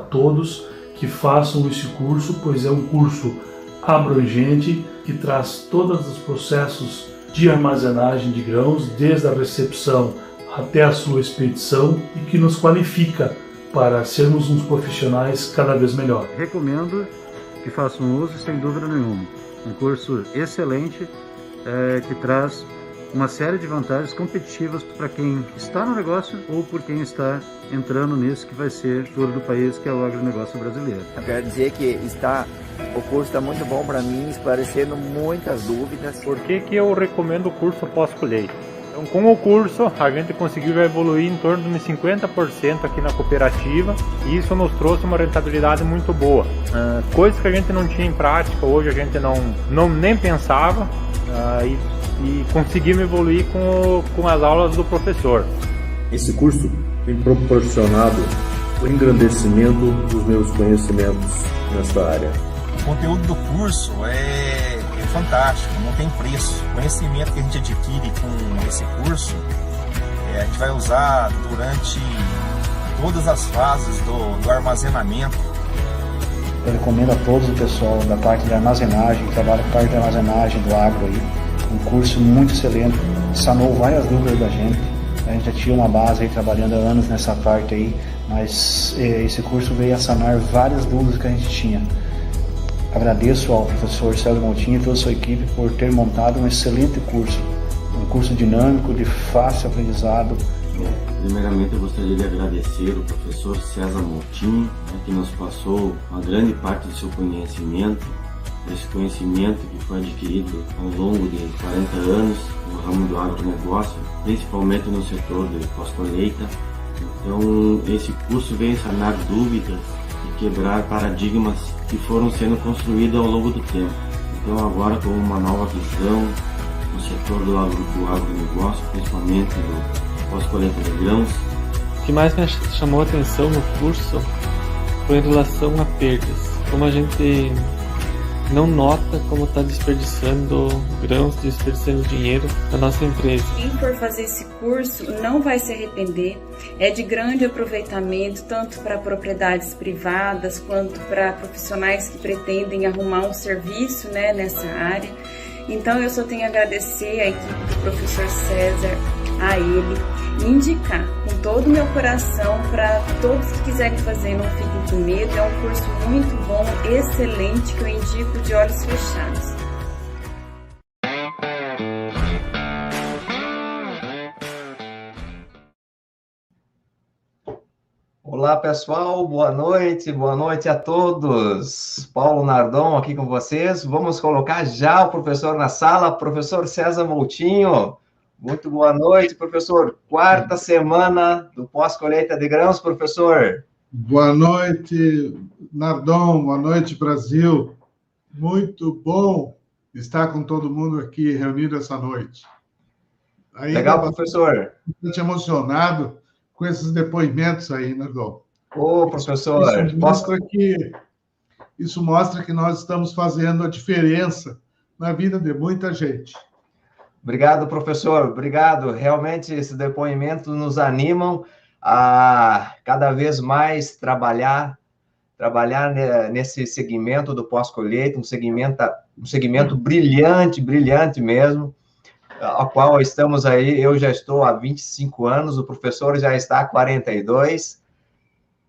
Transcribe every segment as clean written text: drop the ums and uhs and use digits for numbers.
todos que façam esse curso, pois é um curso abrangente que traz todos os processos de armazenagem de grãos, desde a recepção até a sua expedição, e que nos qualifica para sermos uns profissionais cada vez melhor. Recomendo que façam uso sem dúvida nenhuma. Um curso excelente que traz uma série de vantagens competitivas para quem está no negócio ou por quem está entrando nisso que vai ser o futuro do país, que é o agronegócio brasileiro. Eu quero dizer que o curso está muito bom para mim, esclarecendo muitas dúvidas. Por que eu recomendo o curso pós-colheita? Então, com o curso, a gente conseguiu já evoluir em torno de uns 50% aqui na cooperativa, e isso nos trouxe uma rentabilidade muito boa. Coisas que a gente não tinha em prática, hoje a gente não nem pensava, e conseguimos evoluir com as aulas do professor. Esse curso tem proporcionado o engrandecimento dos meus conhecimentos nesta área. O conteúdo do curso é fantástico, não tem preço. O conhecimento que a gente adquire com esse curso, a gente vai usar durante todas as fases do armazenamento. Eu recomendo a todos o pessoal da parte de armazenagem, que trabalha com a parte de armazenagem do agro aí. Um curso muito excelente, sanou várias dúvidas da gente. A gente já tinha uma base aí trabalhando há anos nessa parte aí, mas esse curso veio a sanar várias dúvidas que a gente tinha. Agradeço ao professor César Moutinho e toda a sua equipe por ter montado um excelente curso, um curso dinâmico, de fácil aprendizado. Primeiramente, eu gostaria de agradecer o professor César Moutinho, que nos passou uma grande parte do seu conhecimento, esse conhecimento que foi adquirido ao longo de 40 anos no ramo do agronegócio, principalmente no setor de pós-colheita. Então, esse curso veio sanar dúvidas e quebrar paradigmas que foram sendo construídos ao longo do tempo. Então, agora, com uma nova visão no setor do agronegócio, principalmente do pós-colheita de grãos. O que mais me chamou a atenção no curso foi em relação a perdas. Como a gente não nota como está desperdiçando grãos, desperdiçando dinheiro da nossa empresa. Quem for fazer esse curso não vai se arrepender, é de grande aproveitamento, tanto para propriedades privadas, quanto para profissionais que pretendem arrumar um serviço, nessa área. Então eu só tenho a agradecer à equipe do professor César, a ele, e indicar com todo o meu coração para todos que quiserem fazer, não fiquem com medo. É um curso muito bom, excelente, que eu indico de olhos fechados. Olá pessoal, boa noite a todos. Paulo Nardon aqui com vocês. Vamos colocar já o professor na sala, professor César Moutinho. Muito boa noite, professor. Quarta semana do pós-colheita de grãos, professor. Boa noite, Nardon. Boa noite, Brasil. Muito bom estar com todo mundo aqui reunido essa noite. Legal, professor. Bastante emocionado com esses depoimentos aí, Nardon. Ô, professor. Isso mostra que nós estamos fazendo a diferença na vida de muita gente. Obrigado, professor. Obrigado. Realmente, esses depoimentos nos animam a cada vez mais trabalhar nesse segmento do pós-colheita, um segmento brilhante mesmo, ao qual estamos aí. Eu já estou há 25 anos, o professor já está há 42.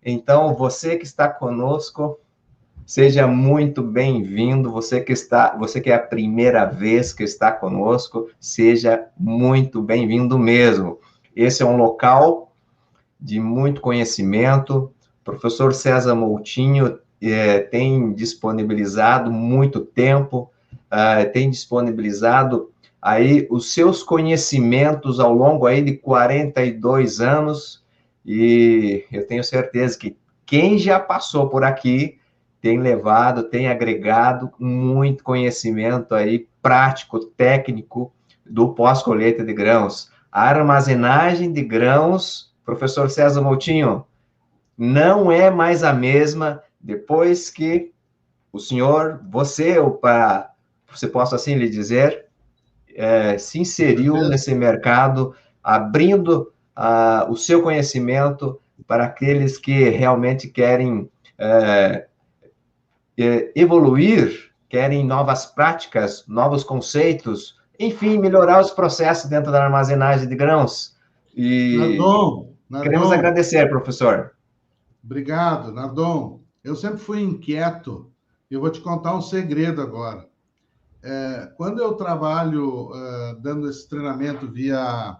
Então, você que está conosco, seja muito bem-vindo. Você que é a primeira vez que está conosco, seja muito bem-vindo mesmo. Esse é um local de muito conhecimento. O professor César Moutinho tem disponibilizado muito tempo, tem disponibilizado aí os seus conhecimentos ao longo aí de 42 anos, e eu tenho certeza que quem já passou por aqui tem agregado muito conhecimento aí prático, técnico do pós-colheita de grãos. A armazenagem de grãos, professor César Moutinho, não é mais a mesma depois que o senhor, você posso assim lhe dizer, se inseriu nesse mercado, abrindo o seu conhecimento para aqueles que realmente querem evoluir, querem novas práticas, novos conceitos, enfim, melhorar os processos dentro da armazenagem de grãos. E Nardon, queremos agradecer, professor. Obrigado, Nardon. Eu sempre fui inquieto. Eu vou te contar um segredo agora. Quando eu trabalho dando esse treinamento via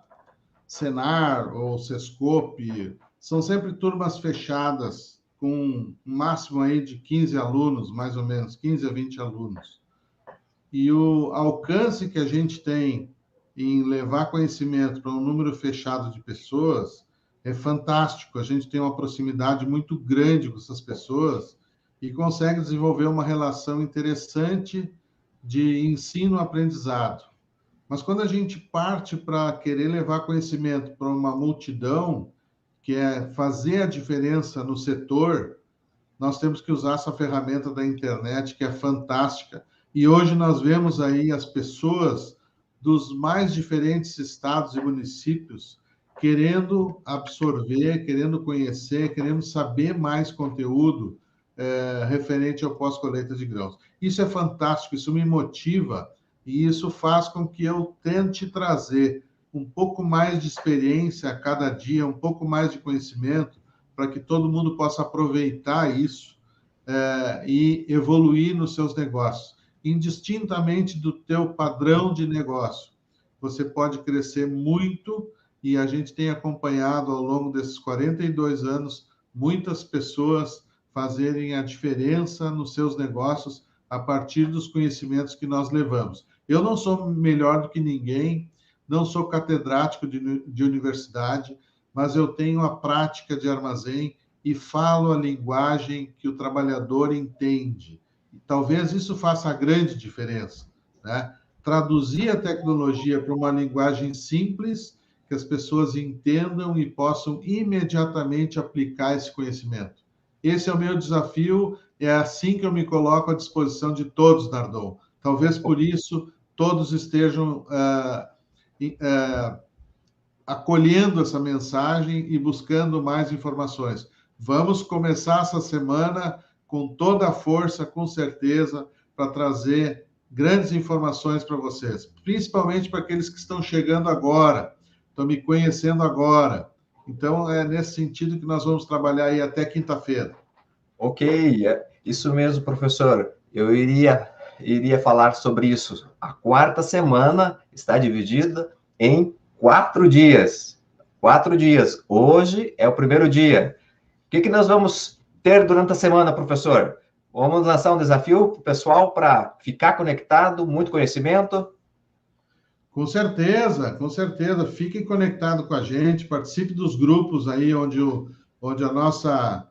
Senar ou Sescope, são sempre turmas fechadas, com um máximo aí de 15 alunos, mais ou menos, 15 a 20 alunos. E o alcance que a gente tem em levar conhecimento para um número fechado de pessoas é fantástico. A gente tem uma proximidade muito grande com essas pessoas e consegue desenvolver uma relação interessante de ensino-aprendizado. Mas quando a gente parte para querer levar conhecimento para uma multidão, que é fazer a diferença no setor, nós temos que usar essa ferramenta da internet, que é fantástica. E hoje nós vemos aí as pessoas dos mais diferentes estados e municípios querendo absorver, querendo conhecer, querendo saber mais conteúdo referente ao pós-colheita de grãos. Isso é fantástico, isso me motiva e isso faz com que eu tente trazer um pouco mais de experiência a cada dia, um pouco mais de conhecimento, para que todo mundo possa aproveitar isso e evoluir nos seus negócios. Indistintamente do teu padrão de negócio, você pode crescer muito e a gente tem acompanhado ao longo desses 42 anos muitas pessoas fazerem a diferença nos seus negócios a partir dos conhecimentos que nós levamos. Eu não sou melhor do que ninguém, não sou catedrático de universidade, mas eu tenho a prática de armazém e falo a linguagem que o trabalhador entende. E talvez isso faça a grande diferença, né? Traduzir a tecnologia para uma linguagem simples, que as pessoas entendam e possam imediatamente aplicar esse conhecimento. Esse é o meu desafio, é assim que eu me coloco à disposição de todos, Nardon. Talvez por isso todos estejam acolhendo essa mensagem e buscando mais informações. Vamos começar essa semana com toda a força, com certeza, para trazer grandes informações para vocês, principalmente para aqueles que estão chegando agora, estão me conhecendo agora. Então, é nesse sentido que nós vamos trabalhar aí até quinta-feira. Ok, isso mesmo, professor. Eu iria falar sobre isso. A quarta semana está dividida em 4 dias. 4 dias. Hoje é o primeiro dia. O que nós vamos ter durante a semana, professor? Vamos lançar um desafio para o pessoal para ficar conectado, muito conhecimento? Com certeza, com certeza. Fiquem conectados com a gente, participe dos grupos aí onde a nossa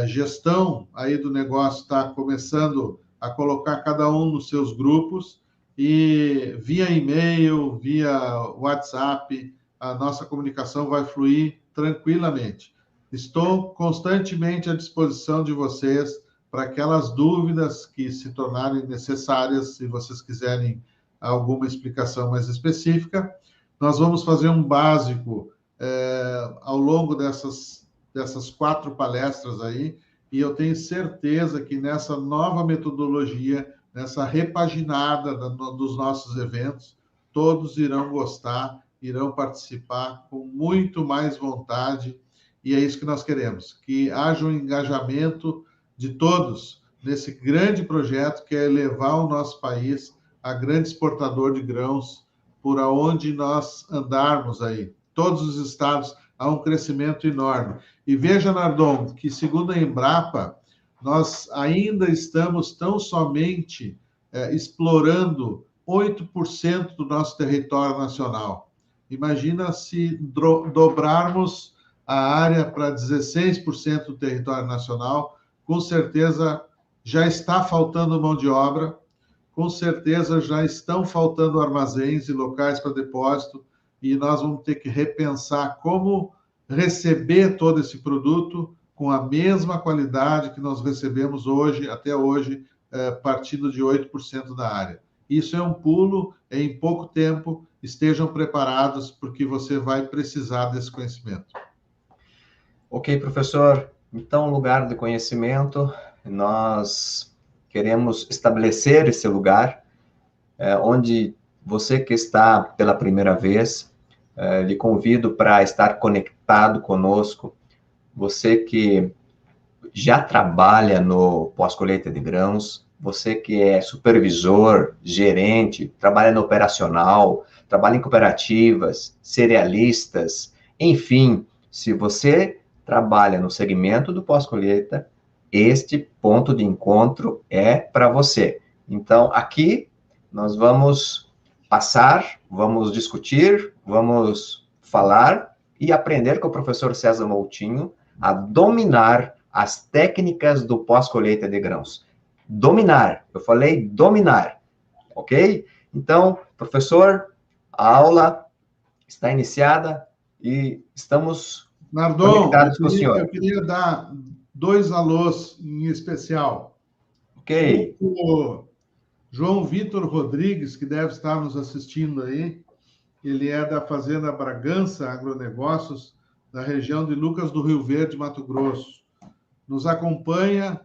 gestão aí do negócio está começando a colocar cada um nos seus grupos e via e-mail, via WhatsApp, a nossa comunicação vai fluir tranquilamente. Estou constantemente à disposição de vocês para aquelas dúvidas que se tornarem necessárias, se vocês quiserem alguma explicação mais específica. Nós vamos fazer um básico ao longo dessas 4 palestras aí, e eu tenho certeza que nessa nova metodologia, nessa repaginada dos nossos eventos, todos irão gostar, irão participar com muito mais vontade, e é isso que nós queremos, que haja um engajamento de todos nesse grande projeto que é levar o nosso país a grande exportador de grãos por onde nós andarmos aí. Todos os estados há um crescimento enorme. E veja, Nardon, que segundo a Embrapa, nós ainda estamos tão somente explorando 8% do nosso território nacional. Imagina se dobrarmos a área para 16% do território nacional, com certeza já está faltando mão de obra, com certeza já estão faltando armazéns e locais para depósito, e nós vamos ter que repensar como receber todo esse produto com a mesma qualidade que nós recebemos hoje, até hoje, partindo de 8% da área. Isso é um pulo, é em pouco tempo, estejam preparados, porque você vai precisar desse conhecimento. Ok, professor. Então, lugar de conhecimento, nós queremos estabelecer esse lugar onde você que está pela primeira vez, lhe convido para estar conectado conosco, você que já trabalha no pós-colheita de grãos, você que é supervisor, gerente, trabalha no operacional, trabalha em cooperativas, cerealistas, enfim, se você trabalha no segmento do pós-colheita, este ponto de encontro é para você. Então, aqui nós vamos passar, vamos discutir, vamos falar e aprender com o professor César Moutinho a dominar as técnicas do pós-colheita de grãos. Dominar, eu falei dominar, ok? Então, professor, a aula está iniciada e estamos conectados com o senhor. Eu queria dar 2 alôs em especial. Ok. O João Vitor Rodrigues, que deve estar nos assistindo aí, ele é da Fazenda Bragança Agronegócios, da região de Lucas do Rio Verde, Mato Grosso. Nos acompanha,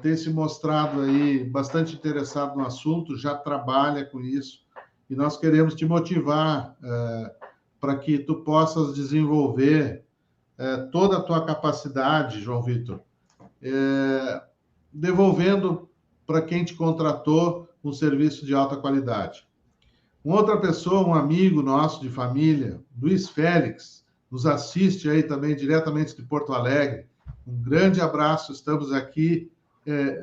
tem se mostrado aí bastante interessado no assunto, já trabalha com isso, e nós queremos te motivar para que tu possas desenvolver toda a tua capacidade, João Vitor, devolvendo para quem te contratou um serviço de alta qualidade. Uma outra pessoa, um amigo nosso de família, Luiz Félix, nos assiste aí também diretamente de Porto Alegre. Um grande abraço, estamos aqui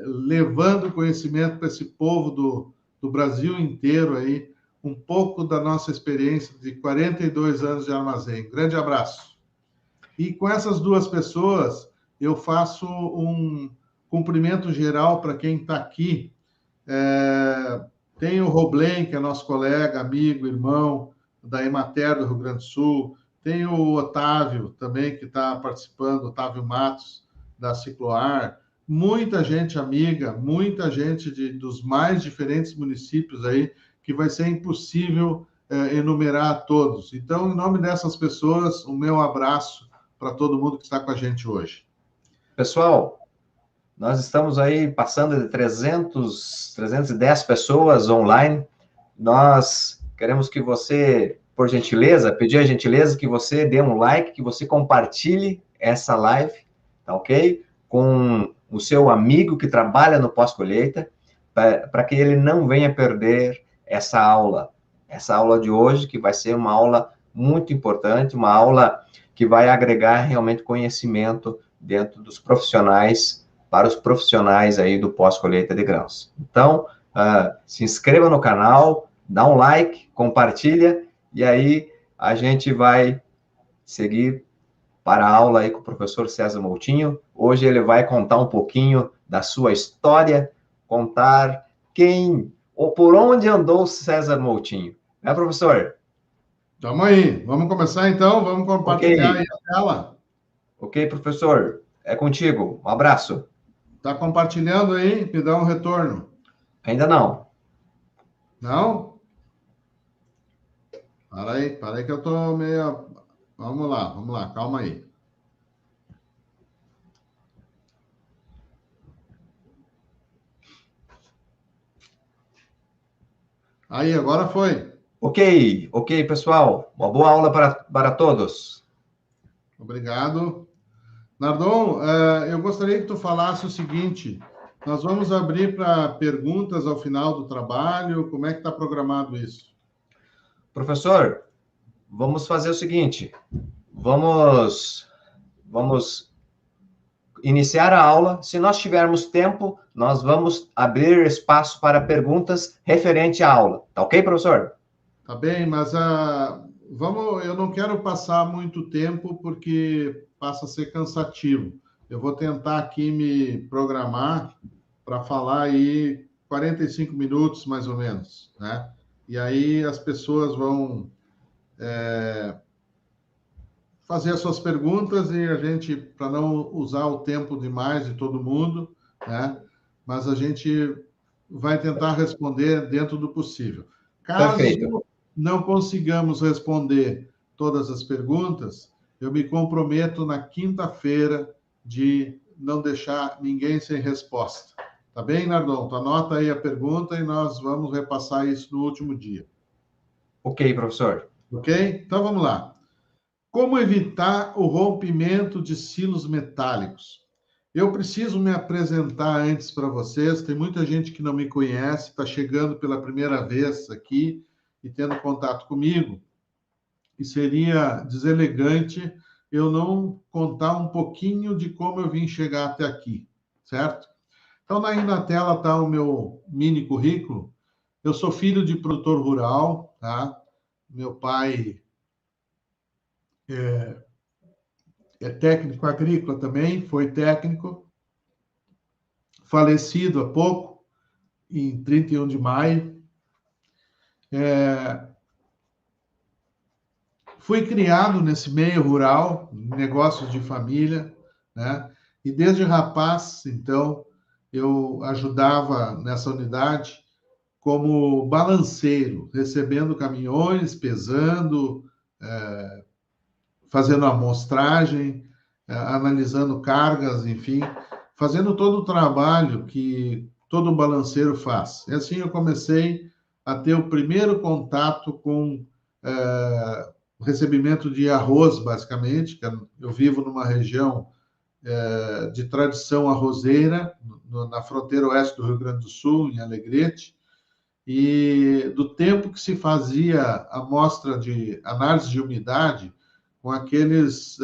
levando conhecimento para esse povo do Brasil inteiro aí, um pouco da nossa experiência de 42 anos de armazém. Grande abraço. E com essas 2 pessoas, eu faço um cumprimento geral para quem está aqui. Tem o Roblen, que é nosso colega, amigo, irmão, da Emater do Rio Grande do Sul. Tem o Otávio também, que está participando, Otávio Matos, da Cicloar. Muita gente amiga, muita gente dos mais diferentes municípios aí, que vai ser impossível enumerar a todos. Então, em nome dessas pessoas, o meu abraço para todo mundo que está com a gente hoje. Pessoal, nós estamos aí passando de 310 pessoas online. Nós queremos que você, por gentileza, pedir a gentileza que você dê um like, que você compartilhe essa live, tá ok? Com o seu amigo que trabalha no pós-colheita, para que ele não venha perder essa aula de hoje, que vai ser uma aula muito importante, uma aula que vai agregar realmente conhecimento dentro dos profissionais, para os profissionais aí do pós-colheita de grãos. Então, se inscreva no canal, dá um like, compartilha, e aí a gente vai seguir para a aula aí com o professor César Moutinho. Hoje ele vai contar um pouquinho da sua história, contar quem ou por onde andou o César Moutinho. Né, professor? Tamo aí. Vamos começar, então? Vamos compartilhar aí a tela? Ok, professor. É contigo. Um abraço. Tá compartilhando aí? Me dá um retorno. Ainda não. Não? Para aí que eu tô meio... Vamos lá, calma aí. Aí, agora foi. Ok, pessoal. Uma boa aula para todos. Obrigado. Nardon, eu gostaria que tu falasse o seguinte, nós vamos abrir para perguntas ao final do trabalho, como é que está programado isso? Professor, vamos fazer o seguinte, vamos iniciar a aula. Se nós tivermos tempo, nós vamos abrir espaço para perguntas referente à aula. Tá ok, professor? Tá bem, mas eu não quero passar muito tempo, porque passa a ser cansativo. Eu vou tentar aqui me programar para falar aí 45 minutos, mais ou menos, né? E aí as pessoas vão fazer as suas perguntas e a gente, para não usar o tempo demais de todo mundo, né? Mas a gente vai tentar responder dentro do possível. Caso não consigamos responder todas as perguntas, eu me comprometo na quinta-feira de não deixar ninguém sem resposta. Tá bem, Nardon? Tu anota aí a pergunta e nós vamos repassar isso no último dia. Ok, professor. Ok? Então vamos lá. Como evitar o rompimento de silos metálicos? Eu preciso me apresentar antes para vocês. Tem muita gente que não me conhece, está chegando pela primeira vez aqui e tendo contato comigo. E seria deselegante eu não contar um pouquinho de como eu vim chegar até aqui, certo? Então, aí na tela está o meu mini currículo. Eu sou filho de produtor rural, tá? Meu pai é técnico agrícola também, foi técnico, falecido há pouco, em 31 de maio. Fui criado nesse meio rural, negócios de família, né? E desde rapaz, então, eu ajudava nessa unidade como balanceiro, recebendo caminhões, pesando, fazendo amostragem, analisando cargas, enfim, fazendo todo o trabalho que todo balanceiro faz. E assim eu comecei a ter o primeiro contato com recebimento de arroz, basicamente, que eu vivo numa região de tradição arrozeira, na fronteira oeste do Rio Grande do Sul, em Alegrete, e do tempo que se fazia a amostra de análise de umidade com aqueles,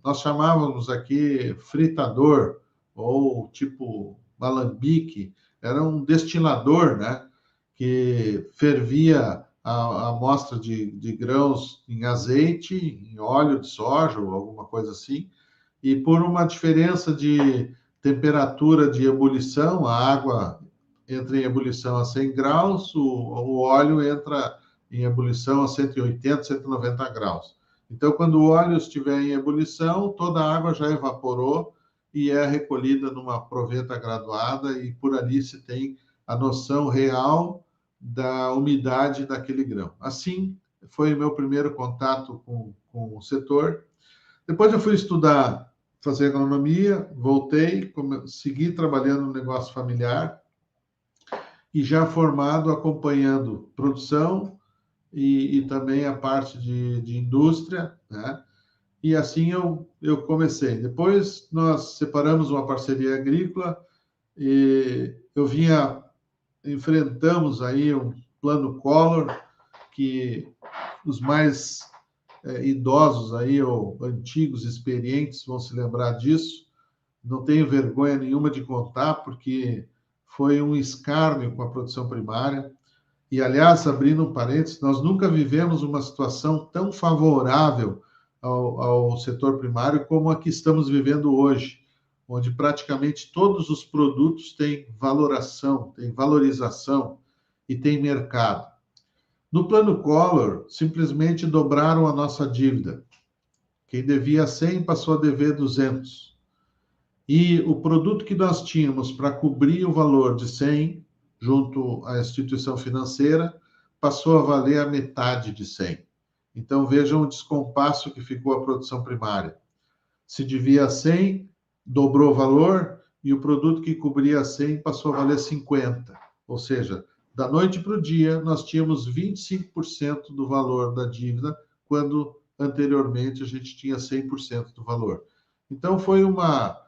nós chamávamos aqui fritador, ou tipo alambique, era um destilador, né, que fervia a amostra de grãos em azeite, em óleo de soja, ou alguma coisa assim, e por uma diferença de temperatura de ebulição, a água entra em ebulição a 100 graus, o óleo entra em ebulição a 180, 190 graus. Então, quando o óleo estiver em ebulição, toda a água já evaporou e é recolhida numa proveta graduada, e por ali se tem a noção real da umidade daquele grão. Assim, foi o meu primeiro contato com o setor. Depois eu fui estudar, fazer agronomia, voltei, segui trabalhando no negócio familiar e já formado acompanhando produção e também a parte de indústria, né? E assim eu comecei. Depois nós separamos uma parceria agrícola e enfrentamos aí um plano Collor, que os mais idosos aí, ou antigos, experientes, vão se lembrar disso. Não tenho vergonha nenhuma de contar, porque foi um escárnio com a produção primária. E, aliás, abrindo um parênteses, nós nunca vivemos uma situação tão favorável ao setor primário como a que estamos vivendo hoje, onde praticamente todos os produtos têm valoração, têm valorização e têm mercado. No plano Collor, simplesmente dobraram a nossa dívida. Quem devia 100 passou a dever 200. E o produto que nós tínhamos para cobrir o valor de 100, junto à instituição financeira, passou a valer a metade de 100. Então, vejam o descompasso que ficou a produção primária. Se devia 100, dobrou o valor, e o produto que cobria 100 passou a valer 50. Ou seja, da noite para o dia, nós tínhamos 25% do valor da dívida, quando anteriormente a gente tinha 100% do valor. Então, foi uma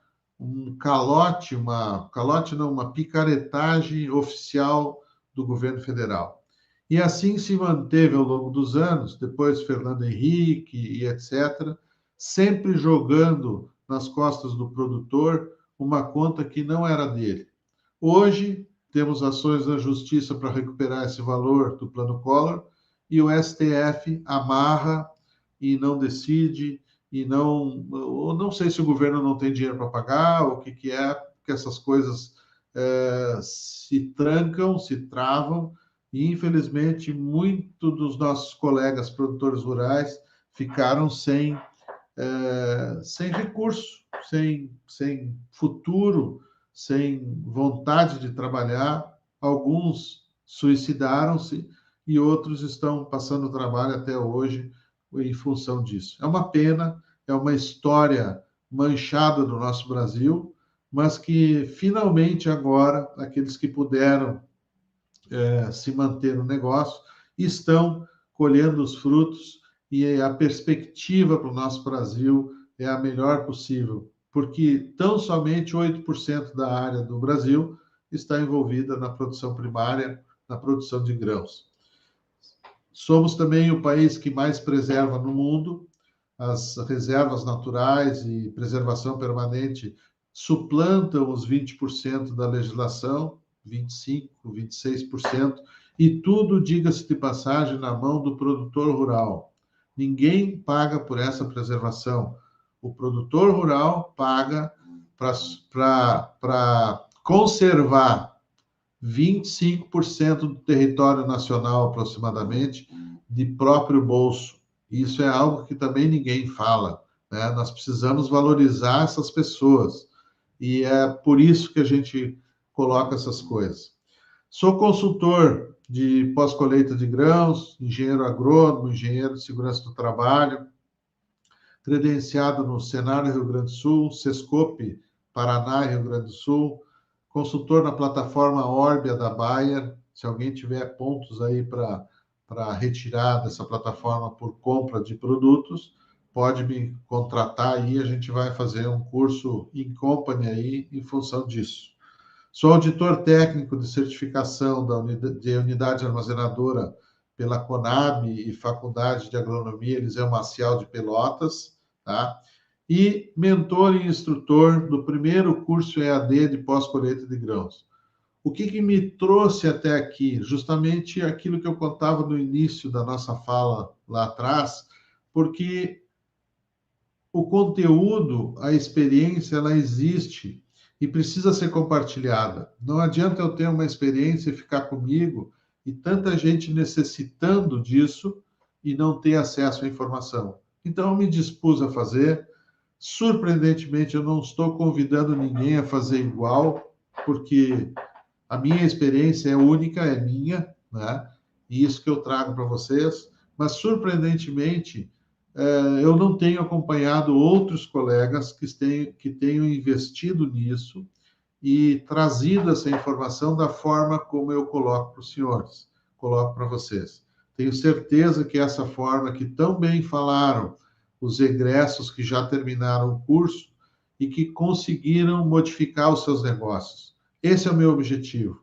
picaretagem oficial do governo federal. E assim se manteve ao longo dos anos, depois Fernando Henrique e etc., sempre jogando nas costas do produtor uma conta que não era dele. Hoje, temos ações na justiça para recuperar esse valor do plano Collor, e o STF amarra e não decide, ou não sei se o governo não tem dinheiro para pagar, ou o que é, porque essas coisas se trancam, se travam, e infelizmente muitos dos nossos colegas produtores rurais ficaram sem recurso, sem futuro, sem vontade de trabalhar. Alguns suicidaram-se e outros estão passando trabalho até hoje em função disso. É uma pena, é uma história manchada do nosso Brasil, mas que finalmente agora, aqueles que puderam se manter no negócio, estão colhendo os frutos e a perspectiva para o nosso Brasil é a melhor possível, porque tão somente 8% da área do Brasil está envolvida na produção primária, na produção de grãos. Somos também o país que mais preserva no mundo. As reservas naturais e preservação permanente suplantam os 20% da legislação, 25%, 26%, e tudo, diga-se de passagem, na mão do produtor rural. Ninguém paga por essa preservação. O produtor rural paga para conservar 25% do território nacional, aproximadamente, de próprio bolso. Isso é algo que também ninguém fala, né? Nós precisamos valorizar essas pessoas. E é por isso que a gente coloca essas coisas. Sou consultor de pós-colheita de grãos, engenheiro agrônomo, engenheiro de segurança do trabalho, credenciado no Senar Rio Grande do Sul, Sescope Paraná e Rio Grande do Sul, consultor na plataforma Orbia da Bayer. Se alguém tiver pontos aí para retirar dessa plataforma por compra de produtos, pode me contratar aí, a gente vai fazer um curso in company aí em função disso. Sou auditor técnico de certificação de unidade armazenadora pela Conab e Faculdade de Agronomia Eliseu Maciel de Pelotas, tá? E mentor e instrutor do primeiro curso EAD de pós-colheita de grãos. O que me trouxe até aqui? Justamente aquilo que eu contava no início da nossa fala lá atrás, porque o conteúdo, a experiência, ela existe e precisa ser compartilhada. Não adianta eu ter uma experiência e ficar comigo e tanta gente necessitando disso e não ter acesso à informação. Então, eu me dispus a fazer. Surpreendentemente, eu não estou convidando ninguém a fazer igual, porque a minha experiência é única, é minha, né? E isso que eu trago para vocês. Mas, surpreendentemente, eu não tenho acompanhado outros colegas que tenham investido nisso e trazido essa informação da forma como eu coloco para os senhores, coloco para vocês. Tenho certeza que essa forma que tão bem falaram os egressos que já terminaram o curso e que conseguiram modificar os seus negócios. Esse é o meu objetivo.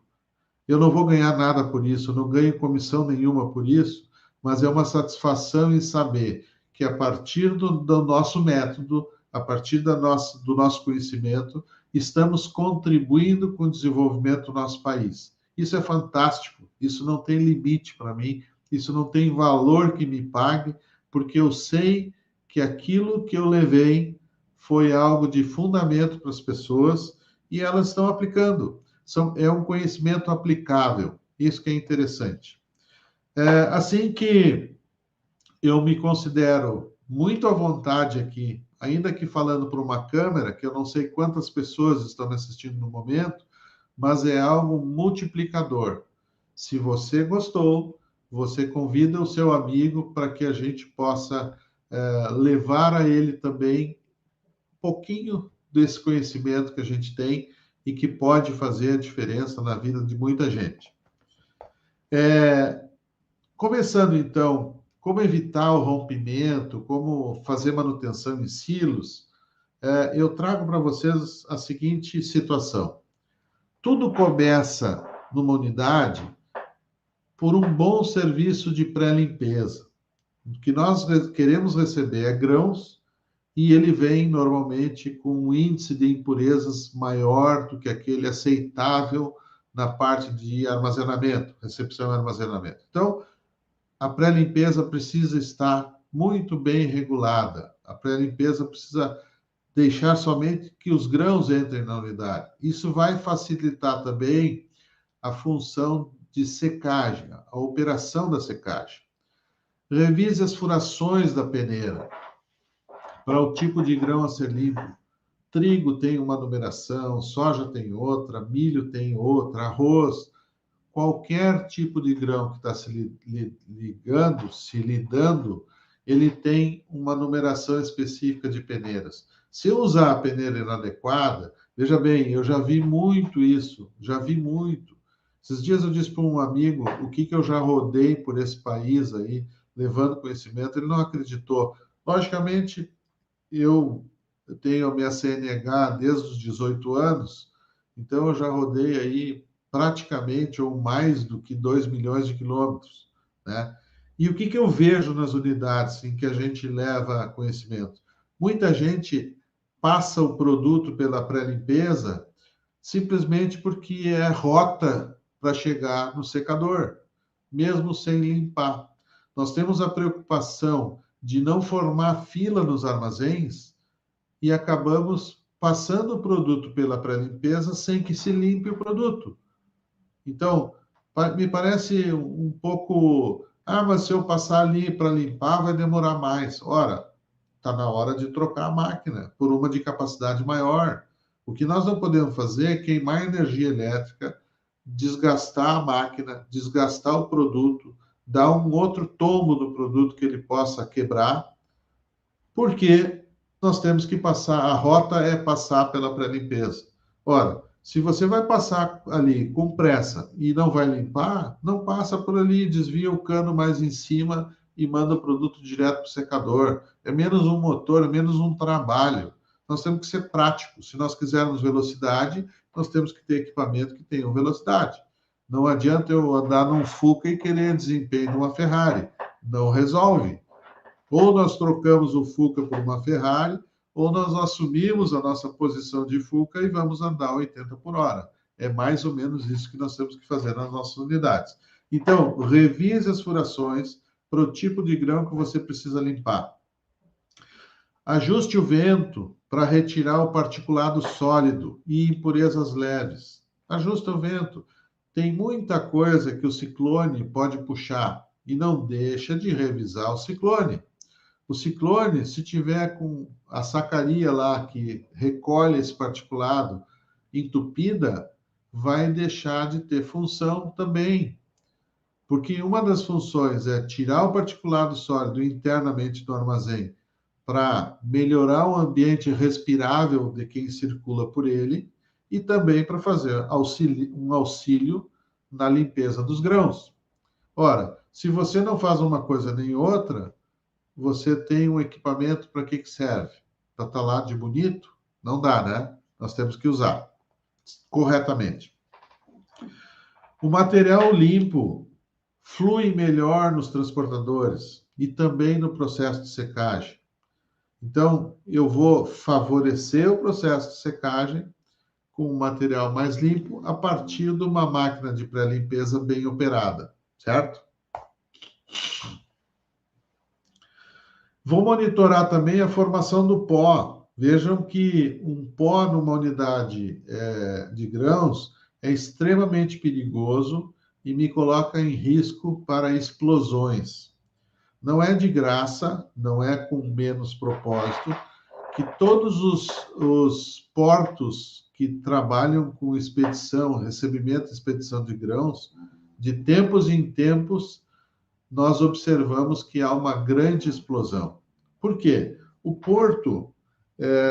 Eu não vou ganhar nada por isso, eu não ganho comissão nenhuma por isso, mas é uma satisfação em saber que a partir do nosso método, a partir do nosso conhecimento, estamos contribuindo com o desenvolvimento do nosso país. Isso é fantástico, isso não tem limite para mim, isso não tem valor que me pague, porque eu sei que aquilo que eu levei foi algo de fundamento para as pessoas e elas estão aplicando. É um conhecimento aplicável, isso que é interessante. Assim que eu me considero muito à vontade aqui, ainda que falando para uma câmera, que eu não sei quantas pessoas estão me assistindo no momento, mas é algo multiplicador. Se você gostou, você convida o seu amigo para que a gente possa levar a ele também um pouquinho desse conhecimento que a gente tem e que pode fazer a diferença na vida de muita gente. Começando, então, como evitar o rompimento, como fazer manutenção em silos, eu trago para vocês a seguinte situação. Tudo começa numa unidade por um bom serviço de pré-limpeza. O que nós queremos receber é grãos e ele vem normalmente com um índice de impurezas maior do que aquele aceitável na parte de armazenamento, recepção e armazenamento. Então, a pré-limpeza precisa estar muito bem regulada. A pré-limpeza precisa deixar somente que os grãos entrem na unidade. Isso vai facilitar também a função de secagem, a operação da secagem. Revise as furações da peneira para o tipo de grão a ser limpo. Trigo tem uma numeração, soja tem outra, milho tem outra, arroz. Qualquer tipo de grão que está se lidando, ele tem uma numeração específica de peneiras. Se eu usar a peneira inadequada, veja bem, eu já vi muito isso, já vi muito. Esses dias eu disse para um amigo o que eu já rodei por esse país aí, levando conhecimento, ele não acreditou. Logicamente, eu tenho a minha CNH desde os 18 anos, então eu já rodei aí praticamente ou mais do que 2 milhões de quilômetros, né? E o que eu vejo nas unidades em que a gente leva conhecimento? Muita gente passa o produto pela pré-limpeza simplesmente porque é rota para chegar no secador, mesmo sem limpar. Nós temos a preocupação de não formar fila nos armazéns e acabamos passando o produto pela pré-limpeza sem que se limpe o produto. Então, me parece um pouco... mas se eu passar ali para limpar, vai demorar mais. Ora, está na hora de trocar a máquina por uma de capacidade maior. O que nós não podemos fazer é queimar energia elétrica, desgastar a máquina, desgastar o produto, dar um outro tombo do produto que ele possa quebrar, porque nós temos que passar, a rota é passar pela pré-limpeza. Ora, se você vai passar ali com pressa e não vai limpar, não passa por ali, desvia o cano mais em cima e manda o produto direto para o secador. É menos um motor, é menos um trabalho. Nós temos que ser práticos. Se nós quisermos velocidade, nós temos que ter equipamento que tenha velocidade. Não adianta eu andar num Fuca e querer desempenho de uma Ferrari. Não resolve. Ou nós trocamos o Fuca por uma Ferrari, ou nós assumimos a nossa posição de Fuca e vamos andar 80 por hora. É mais ou menos isso que nós temos que fazer nas nossas unidades. Então, revise as furações para o tipo de grão que você precisa limpar. Ajuste o vento para retirar o particulado sólido e impurezas leves. Ajuste o vento. Tem muita coisa que o ciclone pode puxar e não deixa de revisar o ciclone. O ciclone, se tiver com a sacaria lá que recolhe esse particulado entupida, vai deixar de ter função também. Porque uma das funções é tirar o particulado sólido internamente do armazém para melhorar o ambiente respirável de quem circula por ele e também para fazer um auxílio na limpeza dos grãos. Ora, se você não faz uma coisa nem outra, você tem um equipamento para que serve? Para estar lá de bonito? Não dá, né? Nós temos que usar corretamente. O material limpo flui melhor nos transportadores e também no processo de secagem. Então, eu vou favorecer o processo de secagem com um material mais limpo a partir de uma máquina de pré-limpeza bem operada, certo? Vou monitorar também a formação do pó. Vejam que um pó numa unidade de grãos é extremamente perigoso e me coloca em risco para explosões. Não é de graça, não é com menos propósito, que todos os portos que trabalham com expedição, recebimento e expedição de grãos, de tempos em tempos, nós observamos que há uma grande explosão. Por quê? O porto,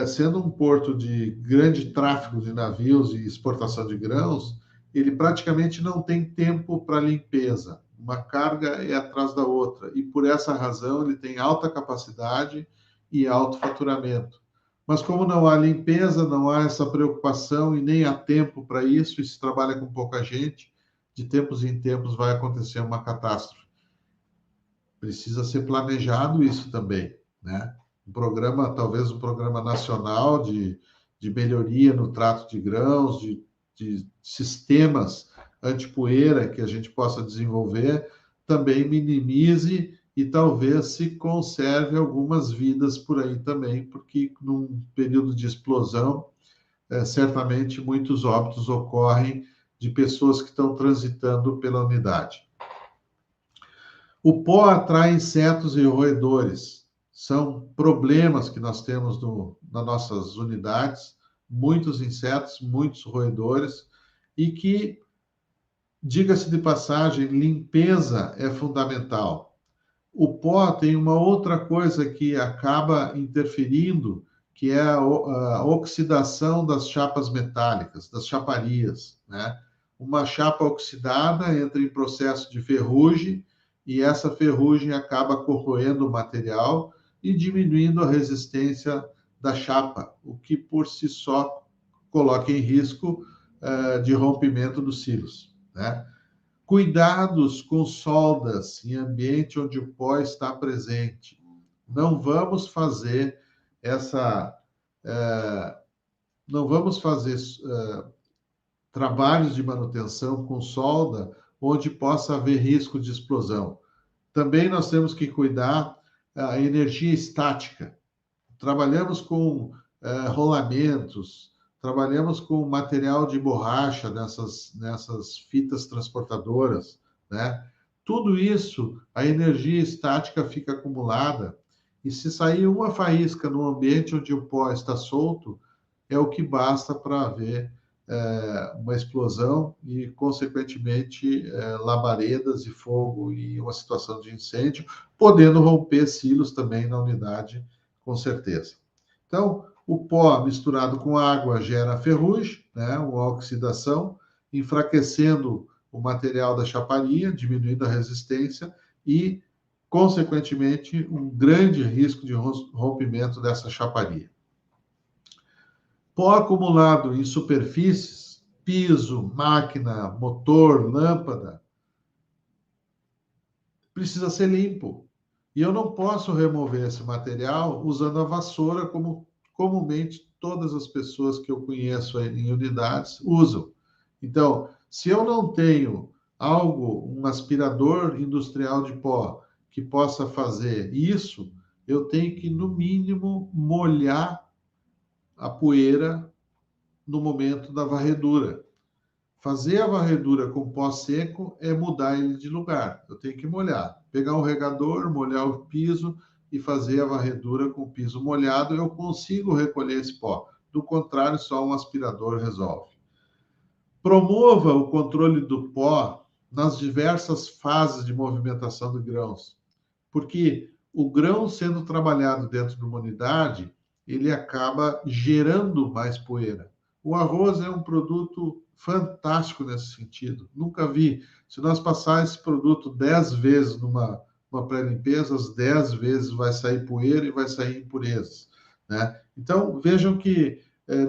sendo um porto de grande tráfego de navios e exportação de grãos, ele praticamente não tem tempo para limpeza. Uma carga é atrás da outra. E por essa razão ele tem alta capacidade e alto faturamento. Mas como não há limpeza, não há essa preocupação e nem há tempo para isso, e se trabalha com pouca gente, de tempos em tempos vai acontecer uma catástrofe. Precisa ser planejado isso também, né? Talvez um programa nacional de melhoria no trato de grãos, de sistemas antipoeira que a gente possa desenvolver, também minimize e talvez se conserve algumas vidas por aí também, porque num período de explosão, certamente muitos óbitos ocorrem de pessoas que estão transitando pela unidade. O pó atrai insetos e roedores. São problemas que nós temos nas nossas unidades, muitos insetos, muitos roedores, e que, diga-se de passagem, limpeza é fundamental. O pó tem uma outra coisa que acaba interferindo, que é a oxidação das chapas metálicas, das chaparias, né? Uma chapa oxidada entra em processo de ferrugem e essa ferrugem acaba corroendo o material e diminuindo a resistência da chapa, o que por si só coloca em risco de rompimento dos silos, né? Cuidados com soldas em ambiente onde o pó está presente. Não vamos fazer trabalhos de manutenção com solda onde possa haver risco de explosão. Também nós temos que cuidar da energia estática. Trabalhamos com rolamentos, trabalhamos com material de borracha nessas fitas transportadoras, né? Tudo isso, a energia estática fica acumulada e se sair uma faísca no ambiente onde o pó está solto, é o que basta para haver uma explosão e, consequentemente, labaredas e fogo e uma situação de incêndio, podendo romper silos também na unidade, com certeza. Então, o pó misturado com água gera ferrugem, né, uma oxidação, enfraquecendo o material da chaparia, diminuindo a resistência e, consequentemente, um grande risco de rompimento dessa chaparia. Pó acumulado em superfícies, piso, máquina, motor, lâmpada, precisa ser limpo. E eu não posso remover esse material usando a vassoura como comumente todas as pessoas que eu conheço em unidades usam. Então, se eu não tenho um aspirador industrial de pó que possa fazer isso, eu tenho que, no mínimo, molhar a poeira no momento da varredura. Fazer a varredura com pó seco é mudar ele de lugar. Eu tenho que molhar. Pegar um regador, molhar o piso e fazer a varredura com o piso molhado, eu consigo recolher esse pó. Do contrário, só um aspirador resolve. Promova o controle do pó nas diversas fases de movimentação de grãos, porque o grão sendo trabalhado dentro de uma unidade, ele acaba gerando mais poeira. O arroz é um produto fantástico nesse sentido. Nunca vi. Se nós passar esse produto 10 vezes numa pré-limpeza, as 10 vezes vai sair poeira e vai sair impurezas, né? Então, vejam que,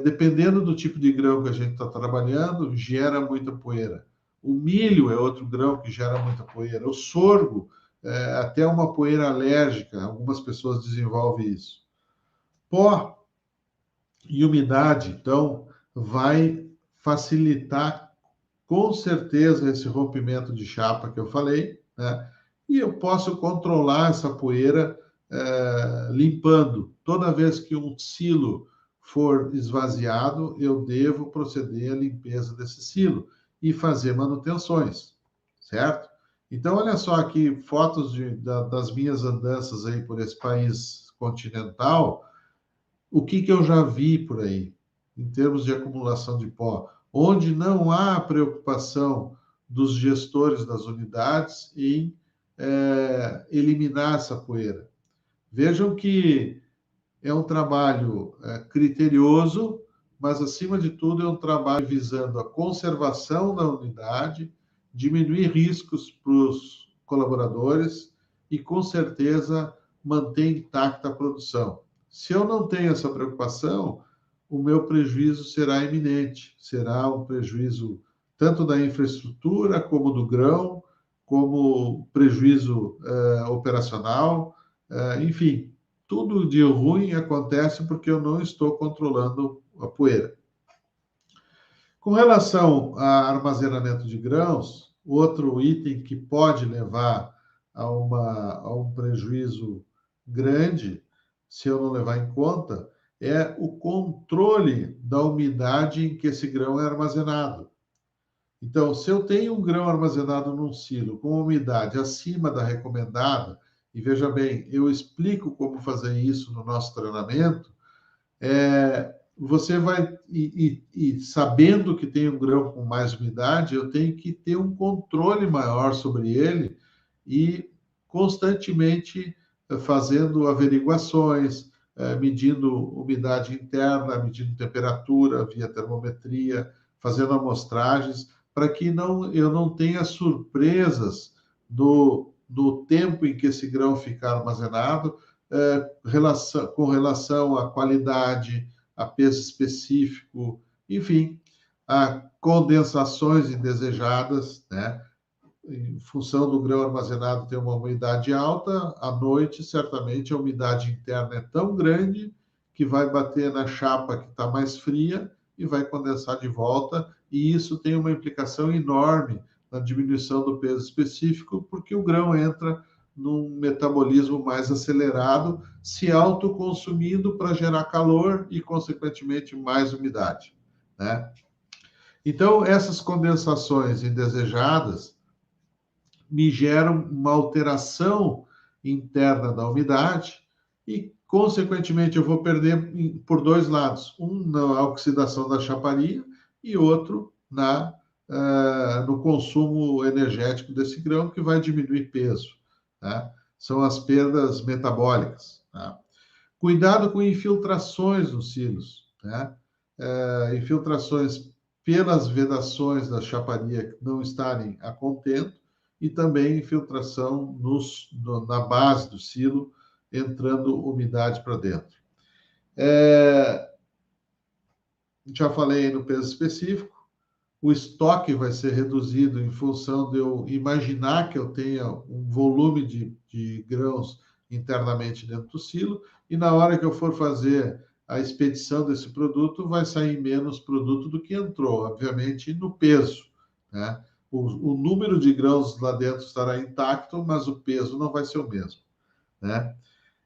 dependendo do tipo de grão que a gente está trabalhando, gera muita poeira. O milho é outro grão que gera muita poeira. O sorgo, até uma poeira alérgica, algumas pessoas desenvolvem isso. Pó e umidade, então, vai facilitar com certeza esse rompimento de chapa que eu falei, né? E eu posso controlar essa poeira limpando. Toda vez que um silo for esvaziado, eu devo proceder à limpeza desse silo e fazer manutenções, certo? Então, olha só aqui, fotos das minhas andanças aí por esse país continental, o que eu já vi por aí, em termos de acumulação de pó, onde não há preocupação dos gestores das unidades em eliminar essa poeira. Vejam que é um trabalho criterioso, mas, acima de tudo, é um trabalho visando a conservação da unidade, diminuir riscos para os colaboradores e, com certeza, manter intacta a produção. Se eu não tenho essa preocupação, o meu prejuízo será iminente, será um prejuízo tanto da infraestrutura como do grão, como prejuízo operacional, enfim, tudo de ruim acontece porque eu não estou controlando a poeira. Com relação a armazenamento de grãos, outro item que pode levar a um prejuízo grande, se eu não levar em conta, é o controle da umidade em que esse grão é armazenado. Então, se eu tenho um grão armazenado num silo com umidade acima da recomendada, e veja bem, eu explico como fazer isso no nosso treinamento, você vai, sabendo que tem um grão com mais umidade, eu tenho que ter um controle maior sobre ele e constantemente fazendo averiguações, medindo umidade interna, medindo temperatura via termometria, fazendo amostragens, para que eu não tenha surpresas do tempo em que esse grão fica armazenado, com relação à qualidade, a peso específico, enfim, a condensações indesejadas, né? Em função do grão armazenado ter uma umidade alta, à noite, certamente, a umidade interna é tão grande que vai bater na chapa que está mais fria e vai condensar de volta, e isso tem uma implicação enorme na diminuição do peso específico, porque o grão entra num metabolismo mais acelerado, se autoconsumindo para gerar calor e, consequentemente, mais umidade, né? Então, essas condensações indesejadas me geram uma alteração interna da umidade e, consequentemente, eu vou perder por dois lados. Um na oxidação da chaparia e outro no consumo energético desse grão, que vai diminuir peso, né? São as perdas metabólicas, né? Cuidado com infiltrações nos silos, né? Infiltrações pelas vedações da chaparia não estarem a contento, e também infiltração na base do silo, entrando umidade para dentro. Já falei no peso específico, o estoque vai ser reduzido em função de eu imaginar que eu tenha um volume de grãos internamente dentro do silo, e na hora que eu for fazer a expedição desse produto, vai sair menos produto do que entrou, obviamente, no peso, né? O número de grãos lá dentro estará intacto, mas o peso não vai ser o mesmo, né?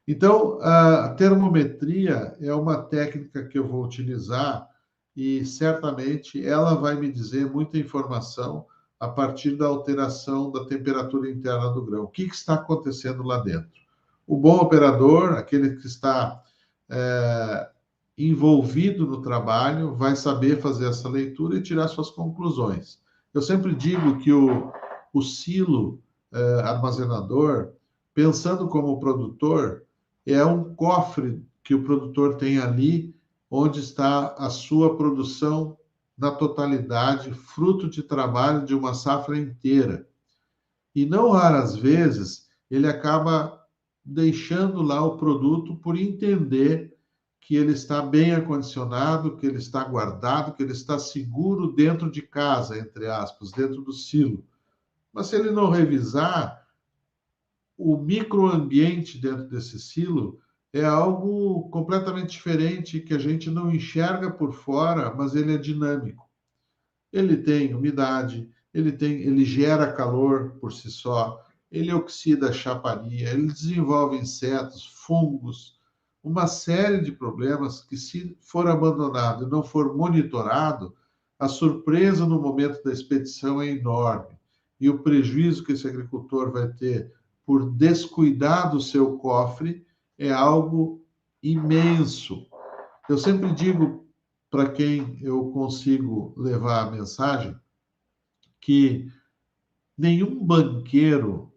Então, a termometria é uma técnica que eu vou utilizar e, certamente, ela vai me dizer muita informação a partir da alteração da temperatura interna do grão. O que está acontecendo lá dentro? O bom operador, aquele que está envolvido no trabalho, vai saber fazer essa leitura e tirar suas conclusões. Eu sempre digo que o silo armazenador, pensando como produtor, é um cofre que o produtor tem ali, onde está a sua produção na totalidade, fruto de trabalho de uma safra inteira. E não raras vezes ele acaba deixando lá o produto por entender que ele está bem acondicionado, que ele está guardado, que ele está seguro dentro de casa, entre aspas, dentro do silo. Mas se ele não revisar, o microambiente dentro desse silo é algo completamente diferente, que a gente não enxerga por fora, mas ele é dinâmico. Ele tem umidade, ele gera calor por si só, ele oxida a chaparia, ele desenvolve insetos, fungos, uma série de problemas que, se for abandonado e não for monitorado, a surpresa no momento da expedição é enorme. E o prejuízo que esse agricultor vai ter por descuidar do seu cofre é algo imenso. Eu sempre digo para quem eu consigo levar a mensagem que nenhum banqueiro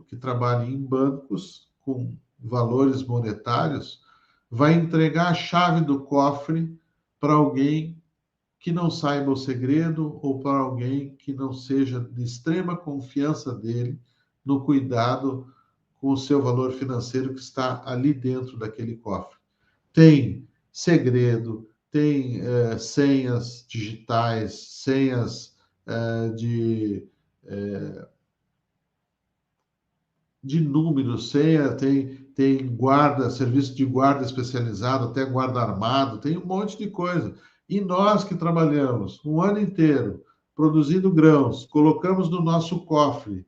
que trabalhe em bancos com valores monetários vai entregar a chave do cofre para alguém que não saiba o segredo ou para alguém que não seja de extrema confiança dele no cuidado com o seu valor financeiro que está ali dentro daquele cofre. Tem segredo, tem senhas digitais, senhas de números, senha, tem guarda, serviço de guarda especializado, até guarda armado, tem um monte de coisa. E nós que trabalhamos um ano inteiro produzindo grãos, colocamos no nosso cofre,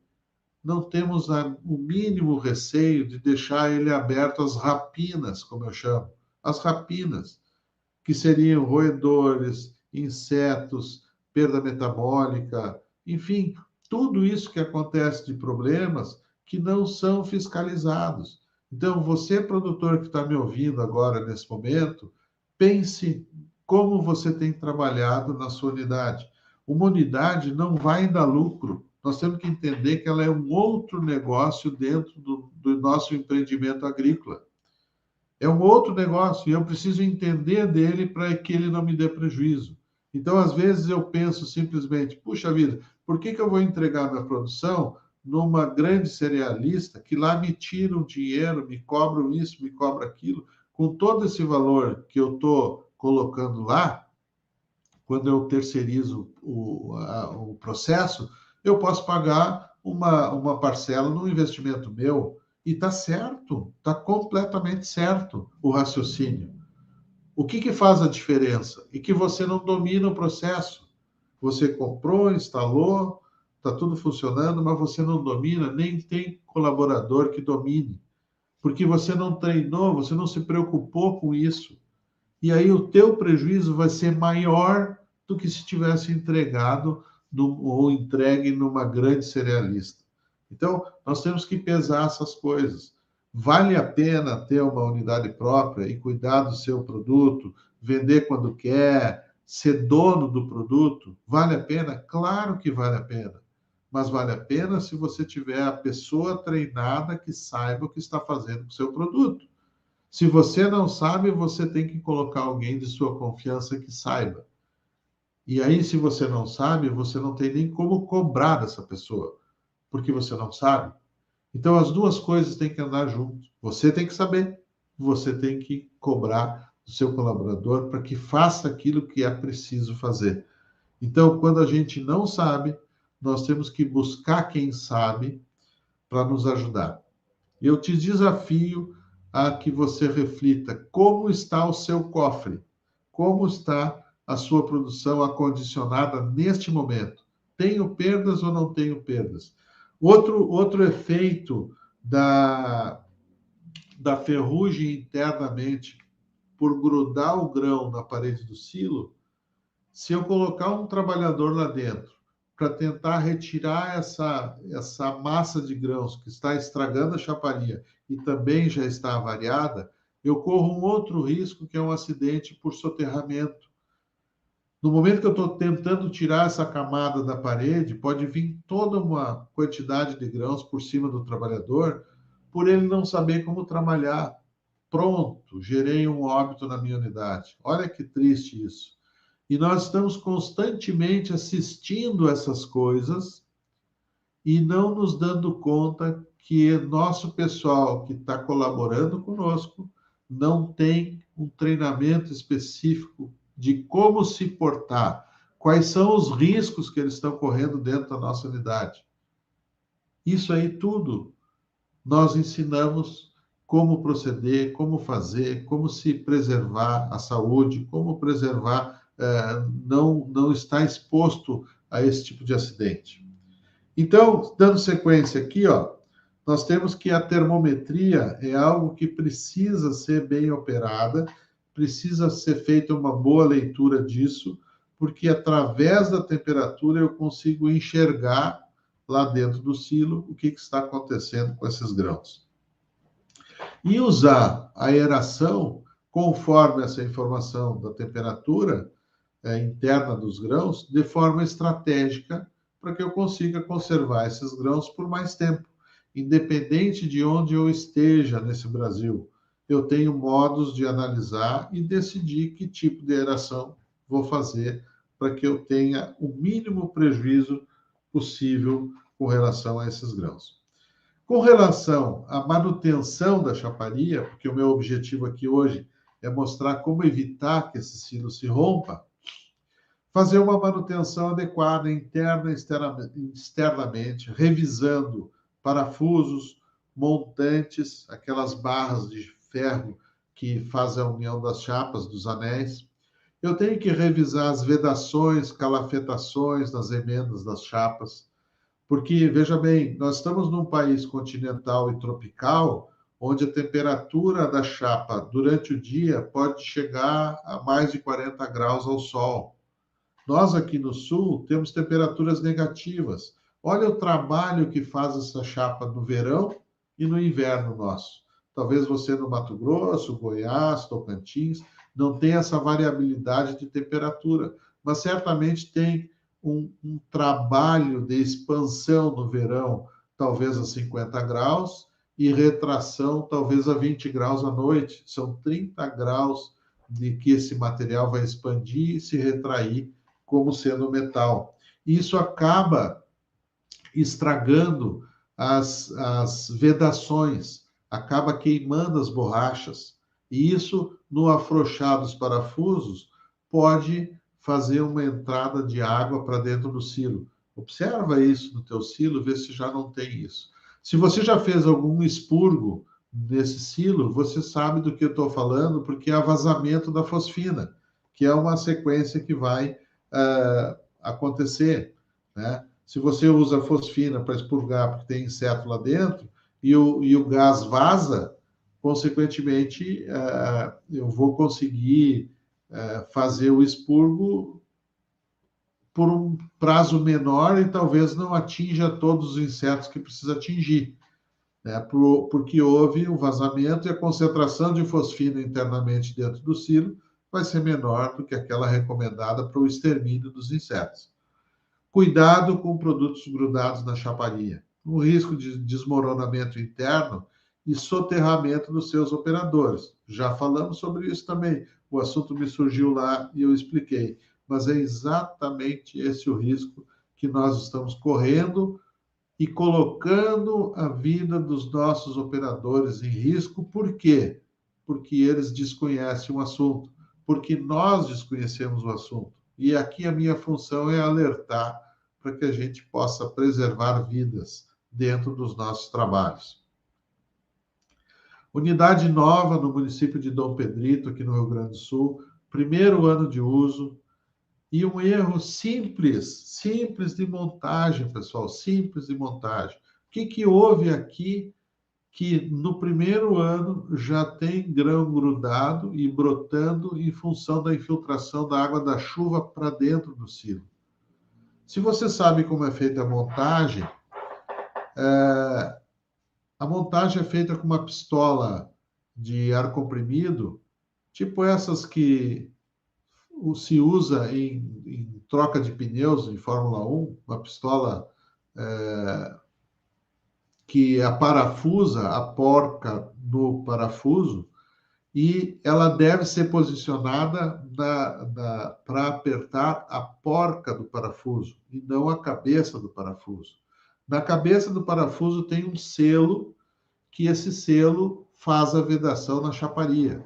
não temos o mínimo receio de deixar ele aberto às rapinas, como eu chamo. As rapinas, que seriam roedores, insetos, perda metabólica, enfim, tudo isso que acontece de problemas que não são fiscalizados. Então, você, produtor que está me ouvindo agora, nesse momento, pense como você tem trabalhado na sua unidade. Uma unidade não vai dar lucro. Nós temos que entender que ela é um outro negócio dentro do nosso empreendimento agrícola. É um outro negócio e eu preciso entender dele para que ele não me dê prejuízo. Então, às vezes, eu penso simplesmente, puxa vida, por que eu vou entregar minha produção numa grande cerealista que lá me tiram dinheiro, me cobram isso, me cobram aquilo, com todo esse valor que eu estou colocando lá, quando eu terceirizo o processo, eu posso pagar uma parcela no investimento meu. E está certo, está completamente certo o raciocínio. O que faz a diferença? É que você não domina o processo. Você comprou, instalou, está tudo funcionando, mas você não domina, nem tem colaborador que domine. Porque você não treinou, você não se preocupou com isso. E aí o teu prejuízo vai ser maior do que se tivesse entregado ou entregue numa grande cerealista. Então, nós temos que pesar essas coisas. Vale a pena ter uma unidade própria e cuidar do seu produto, vender quando quer, ser dono do produto? Vale a pena? Claro que vale a pena. Mas vale a pena se você tiver a pessoa treinada que saiba o que está fazendo com o seu produto. Se você não sabe, você tem que colocar alguém de sua confiança que saiba. E aí, se você não sabe, você não tem nem como cobrar dessa pessoa, porque você não sabe. Então, as duas coisas têm que andar juntos. Você tem que saber, você tem que cobrar do seu colaborador para que faça aquilo que é preciso fazer. Então, quando a gente não sabe, nós temos que buscar quem sabe para nos ajudar. Eu te desafio a que você reflita como está o seu cofre, como está a sua produção acondicionada neste momento. Tenho perdas ou não tenho perdas? Outro efeito da ferrugem internamente por grudar o grão na parede do silo, se eu colocar um trabalhador lá dentro para tentar retirar essa massa de grãos que está estragando a chaparia e também já está avariada, eu corro um outro risco, que é um acidente por soterramento. No momento que eu estou tentando tirar essa camada da parede, pode vir toda uma quantidade de grãos por cima do trabalhador, por ele não saber como trabalhar. Pronto, gerei um óbito na minha unidade. Olha que triste isso. E nós estamos constantemente assistindo essas coisas e não nos dando conta que nosso pessoal que está colaborando conosco não tem um treinamento específico de como se portar, quais são os riscos que eles estão correndo dentro da nossa unidade. Isso aí tudo nós ensinamos como proceder, como fazer, como se preservar a saúde, como preservar, não estar exposto a esse tipo de acidente. Então, dando sequência aqui, nós temos que a termometria é algo que precisa ser bem operada, precisa ser feita uma boa leitura disso, porque através da temperatura eu consigo enxergar lá dentro do silo o que está acontecendo com esses grãos. E usar a aeração conforme essa informação da temperatura interna dos grãos de forma estratégica para que eu consiga conservar esses grãos por mais tempo, independente de onde eu esteja nesse Brasil. Eu tenho modos de analisar e decidir que tipo de aeração vou fazer para que eu tenha o mínimo prejuízo possível com relação a esses grãos. Com relação à manutenção da chaparia, porque o meu objetivo aqui hoje é mostrar como evitar que esse silo se rompa, fazer uma manutenção adequada interna e externamente, revisando parafusos, montantes, aquelas barras de ferro que fazem a união das chapas, dos anéis. Eu tenho que revisar as vedações, calafetações nas emendas das chapas, porque, veja bem, nós estamos num país continental e tropical, onde a temperatura da chapa durante o dia pode chegar a mais de 40 graus ao sol. Nós aqui no sul temos temperaturas negativas. Olha o trabalho que faz essa chapa no verão e no inverno nosso. Talvez você no Mato Grosso, Goiás, Tocantins, não tenha essa variabilidade de temperatura, mas certamente tem um trabalho de expansão no verão, talvez a 50 graus, e retração talvez a 20 graus à noite. São 30 graus de que esse material vai expandir e se retrair como sendo metal. Isso acaba estragando as vedações, acaba queimando as borrachas. E isso, no afrouxar dos parafusos, pode fazer uma entrada de água para dentro do silo. Observa isso no teu silo, vê se já não tem isso. Se você já fez algum expurgo nesse silo, você sabe do que eu estou falando, porque há vazamento da fosfina, que é uma sequência que vai acontecer, né? Se você usa fosfina para expurgar, porque tem inseto lá dentro, e o gás vaza, consequentemente, eu vou conseguir fazer o expurgo por um prazo menor e talvez não atinja todos os insetos que precisa atingir, né? Porque houve um vazamento e a concentração de fosfina internamente dentro do silo vai ser menor do que aquela recomendada para o extermínio dos insetos. Cuidado com produtos grudados na chaparia. O risco de desmoronamento interno e soterramento dos seus operadores. Já falamos sobre isso também. O assunto me surgiu lá e eu expliquei. Mas é exatamente esse o risco que nós estamos correndo e colocando a vida dos nossos operadores em risco. Por quê? Porque eles desconhecem o assunto. Porque nós desconhecemos o assunto. E aqui a minha função é alertar para que a gente possa preservar vidas dentro dos nossos trabalhos. Unidade nova no município de Dom Pedrito, aqui no Rio Grande do Sul, primeiro ano de uso, e um erro simples de montagem, pessoal, simples de montagem. O que houve aqui que no primeiro ano já tem grão grudado e brotando em função da infiltração da água da chuva para dentro do silo? Se você sabe como é feita a montagem é feita com uma pistola de ar comprimido, tipo essas que se usa em troca de pneus em Fórmula 1, uma pistola que parafusa a porca do parafuso, e ela deve ser posicionada para apertar a porca do parafuso, e não a cabeça do parafuso. Na cabeça do parafuso tem um selo, que esse selo faz a vedação na chaparia.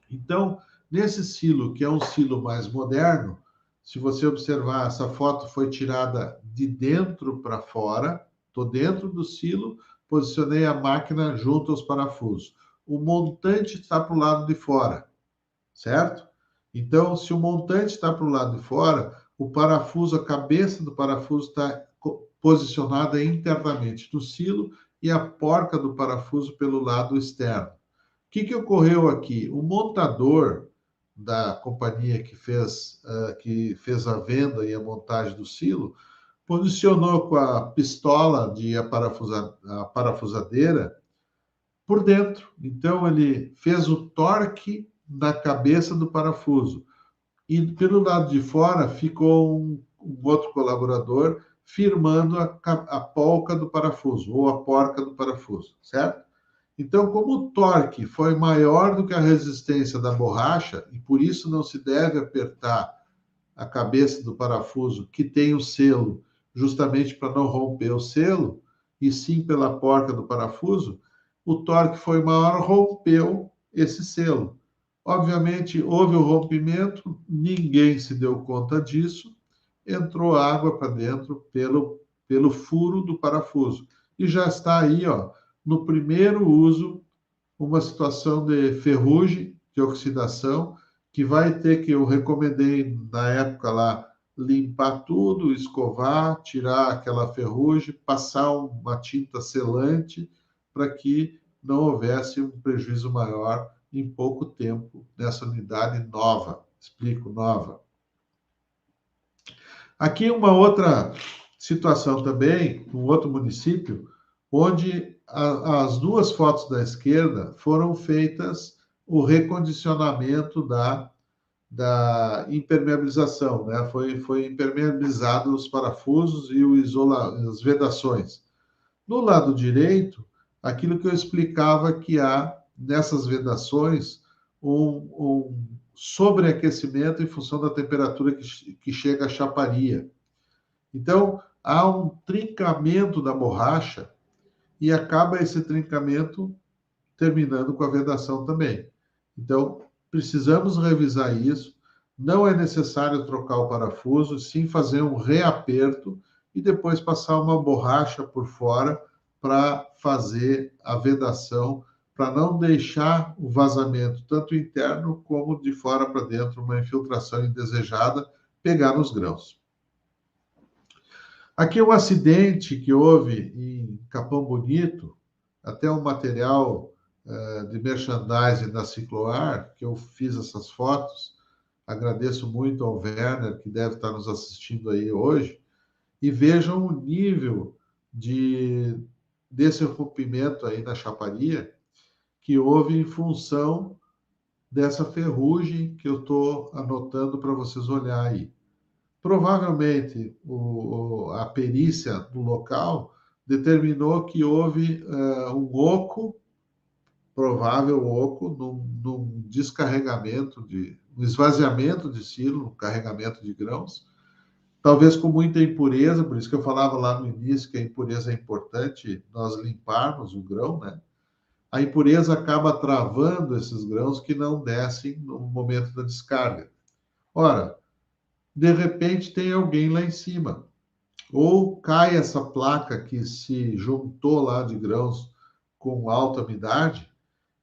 Então, nesse silo, que é um silo mais moderno, se você observar, essa foto foi tirada de dentro para fora. Estou dentro do silo, posicionei a máquina junto aos parafusos. O montante está para o lado de fora, certo? Então, se o montante está para o lado de fora, o parafuso, a cabeça do parafuso está posicionada internamente no silo e a porca do parafuso pelo lado externo. O que ocorreu aqui? O montador da companhia que fez a venda e a montagem do silo posicionou com a pistola de a parafusadeira por dentro. Então, ele fez o torque na cabeça do parafuso. E pelo lado de fora ficou um outro colaborador firmando a polca do parafuso, ou a porca do parafuso, certo? Então, como o torque foi maior do que a resistência da borracha, e por isso não se deve apertar a cabeça do parafuso, que tem o selo, justamente para não romper o selo, e sim pela porca do parafuso, o torque foi maior, rompeu esse selo. Obviamente, houve o rompimento, ninguém se deu conta disso, entrou água para dentro pelo furo do parafuso. E já está aí, ó, no primeiro uso, uma situação de ferrugem, de oxidação, que vai ter que, eu recomendei na época lá, limpar tudo, escovar, tirar aquela ferrugem, passar uma tinta selante para que não houvesse um prejuízo maior em pouco tempo nessa unidade nova. Explico, nova. Aqui uma outra situação também, um outro município, onde as duas fotos da esquerda foram feitas o recondicionamento da impermeabilização, né? Foi impermeabilizado os parafusos e as vedações. No lado direito, aquilo que eu explicava que há nessas vedações um sobreaquecimento em função da temperatura que chega à chaparia. Então, há um trincamento da borracha e acaba esse trincamento terminando com a vedação também. Então, precisamos revisar isso. Não é necessário trocar o parafuso, sim fazer um reaperto e depois passar uma borracha por fora para fazer a vedação, para não deixar o vazamento, tanto interno como de fora para dentro, uma infiltração indesejada, pegar nos grãos. Aqui um acidente que houve em Capão Bonito, até um material de merchandising da Cicloar, que eu fiz essas fotos. Agradeço muito ao Werner, que deve estar nos assistindo aí hoje, e vejam o nível desse rompimento aí na chaparia que houve em função dessa ferrugem que eu estou anotando para vocês olhar aí. Provavelmente a perícia do local determinou que houve um oco, provável oco, num descarregamento, um esvaziamento de silo, um carregamento de grãos, talvez com muita impureza, por isso que eu falava lá no início que a impureza é importante nós limparmos o grão, né? A impureza acaba travando esses grãos que não descem no momento da descarga. Ora, de repente tem alguém lá em cima, ou cai essa placa que se juntou lá de grãos com alta umidade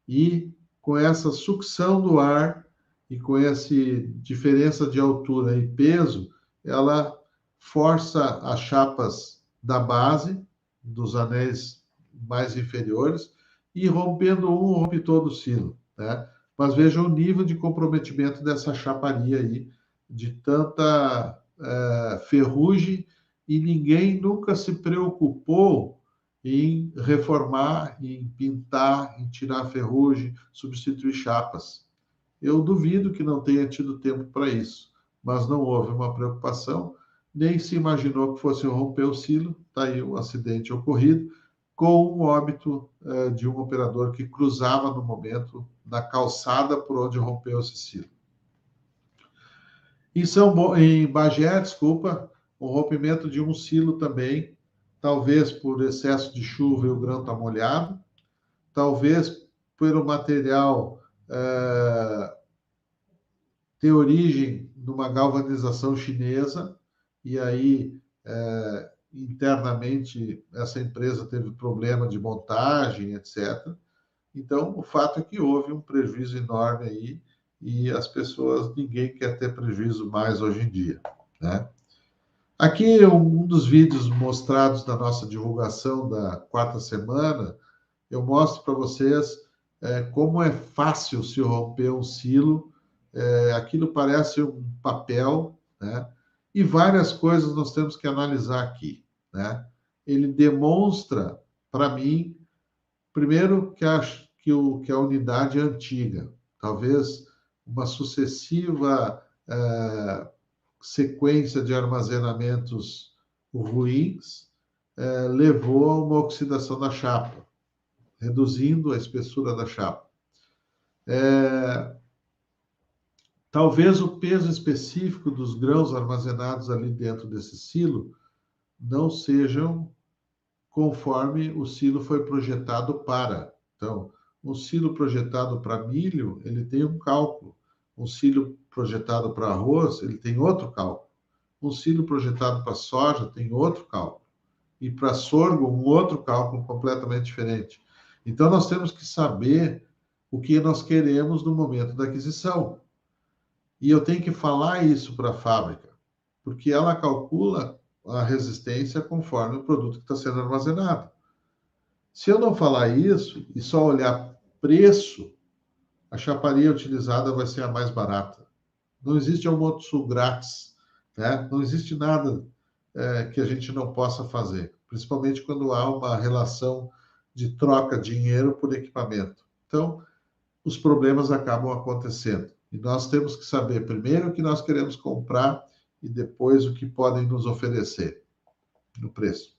e com essa sucção do ar e com essa diferença de altura e peso, ela força as chapas da base, dos anéis mais inferiores, e rompendo rompe todo o silo, né? Mas veja o nível de comprometimento dessa chaparia aí, de tanta ferrugem, e ninguém nunca se preocupou em reformar, em pintar, em tirar ferrugem, substituir chapas. Eu duvido que não tenha tido tempo para isso, mas não houve uma preocupação, nem se imaginou que fosse romper o silo. Está aí o acidente ocorrido, com o óbito de um operador que cruzava no momento na calçada por onde rompeu esse silo. Em Bagé, o rompimento de um silo também, talvez por excesso de chuva e o grão está molhado, talvez pelo material ter origem numa galvanização chinesa, e aí internamente essa empresa teve problema de montagem, etc. Então, o fato é que houve um prejuízo enorme aí, e as pessoas, ninguém quer ter prejuízo mais hoje em dia, né? Aqui um dos vídeos mostrados na nossa divulgação da quarta semana, eu mostro para vocês como é fácil se romper um silo. Aquilo parece um papel, né? E várias coisas nós temos que analisar aqui, né? Ele demonstra, para mim, primeiro que a unidade é antiga, talvez uma sucessiva sequência de armazenamentos ruins levou a uma oxidação da chapa, reduzindo a espessura da chapa. Talvez o peso específico dos grãos armazenados ali dentro desse silo não sejam conforme o silo foi projetado para. Então, um silo projetado para milho, ele tem um cálculo. Um silo projetado para arroz, ele tem outro cálculo. Um silo projetado para soja tem outro cálculo. E para sorgo, um outro cálculo completamente diferente. Então, nós temos que saber o que nós queremos no momento da aquisição. E eu tenho que falar isso para a fábrica, porque ela calcula a resistência conforme o produto que está sendo armazenado. Se eu não falar isso e só olhar preço, a chaparia utilizada vai ser a mais barata. Não existe almoço grátis, né? Não existe nada que a gente não possa fazer, principalmente quando há uma relação de troca de dinheiro por equipamento. Então, os problemas acabam acontecendo. E nós temos que saber primeiro o que nós queremos comprar e depois o que podem nos oferecer no preço.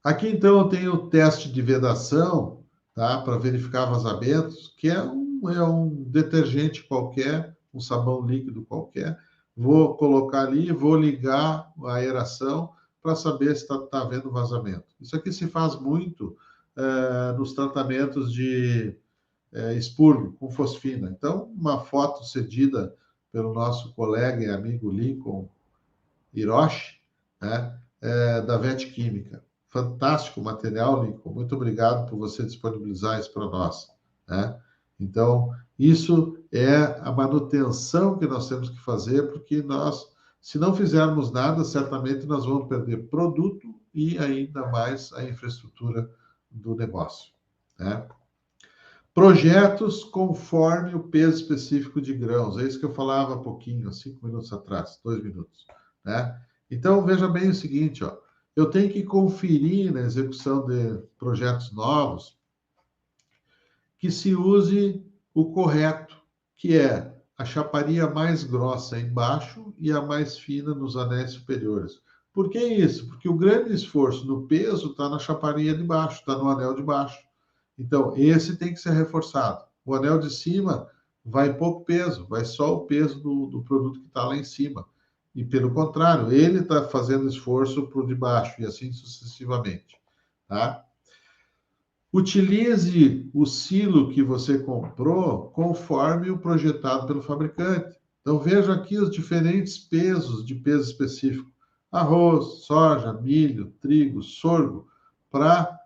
Aqui, então, eu tenho o teste de vedação, tá? Para verificar vazamentos, que é um detergente qualquer, um sabão líquido qualquer. Vou colocar ali, vou ligar a aeração para saber se está havendo vazamento. Isso aqui se faz muito nos tratamentos de expurgo com fosfina. Então, uma foto cedida pelo nosso colega e amigo Lincoln Hiroshi, né, da VET Química. Fantástico material, Lincoln. Muito obrigado por você disponibilizar isso para nós, né? Então, isso é a manutenção que nós temos que fazer, porque nós, se não fizermos nada, certamente nós vamos perder produto e ainda mais a infraestrutura do negócio, né? Projetos conforme o peso específico de grãos. É isso que eu falava há pouquinho, 5 minutos atrás, 2 minutos, né? Então, veja bem o seguinte, ó. Eu tenho que conferir na execução de projetos novos que se use o correto, que é a chaparia mais grossa embaixo e a mais fina nos anéis superiores. Por que isso? Porque o grande esforço no peso está na chaparia de baixo, está no anel de baixo. Então, esse tem que ser reforçado. O anel de cima vai pouco peso, vai só o peso do produto que está lá em cima. E, pelo contrário, ele está fazendo esforço para o de baixo, e assim sucessivamente, tá? Utilize o silo que você comprou conforme o projetado pelo fabricante. Então, veja aqui os diferentes pesos de peso específico. Arroz, soja, milho, trigo, sorgo, para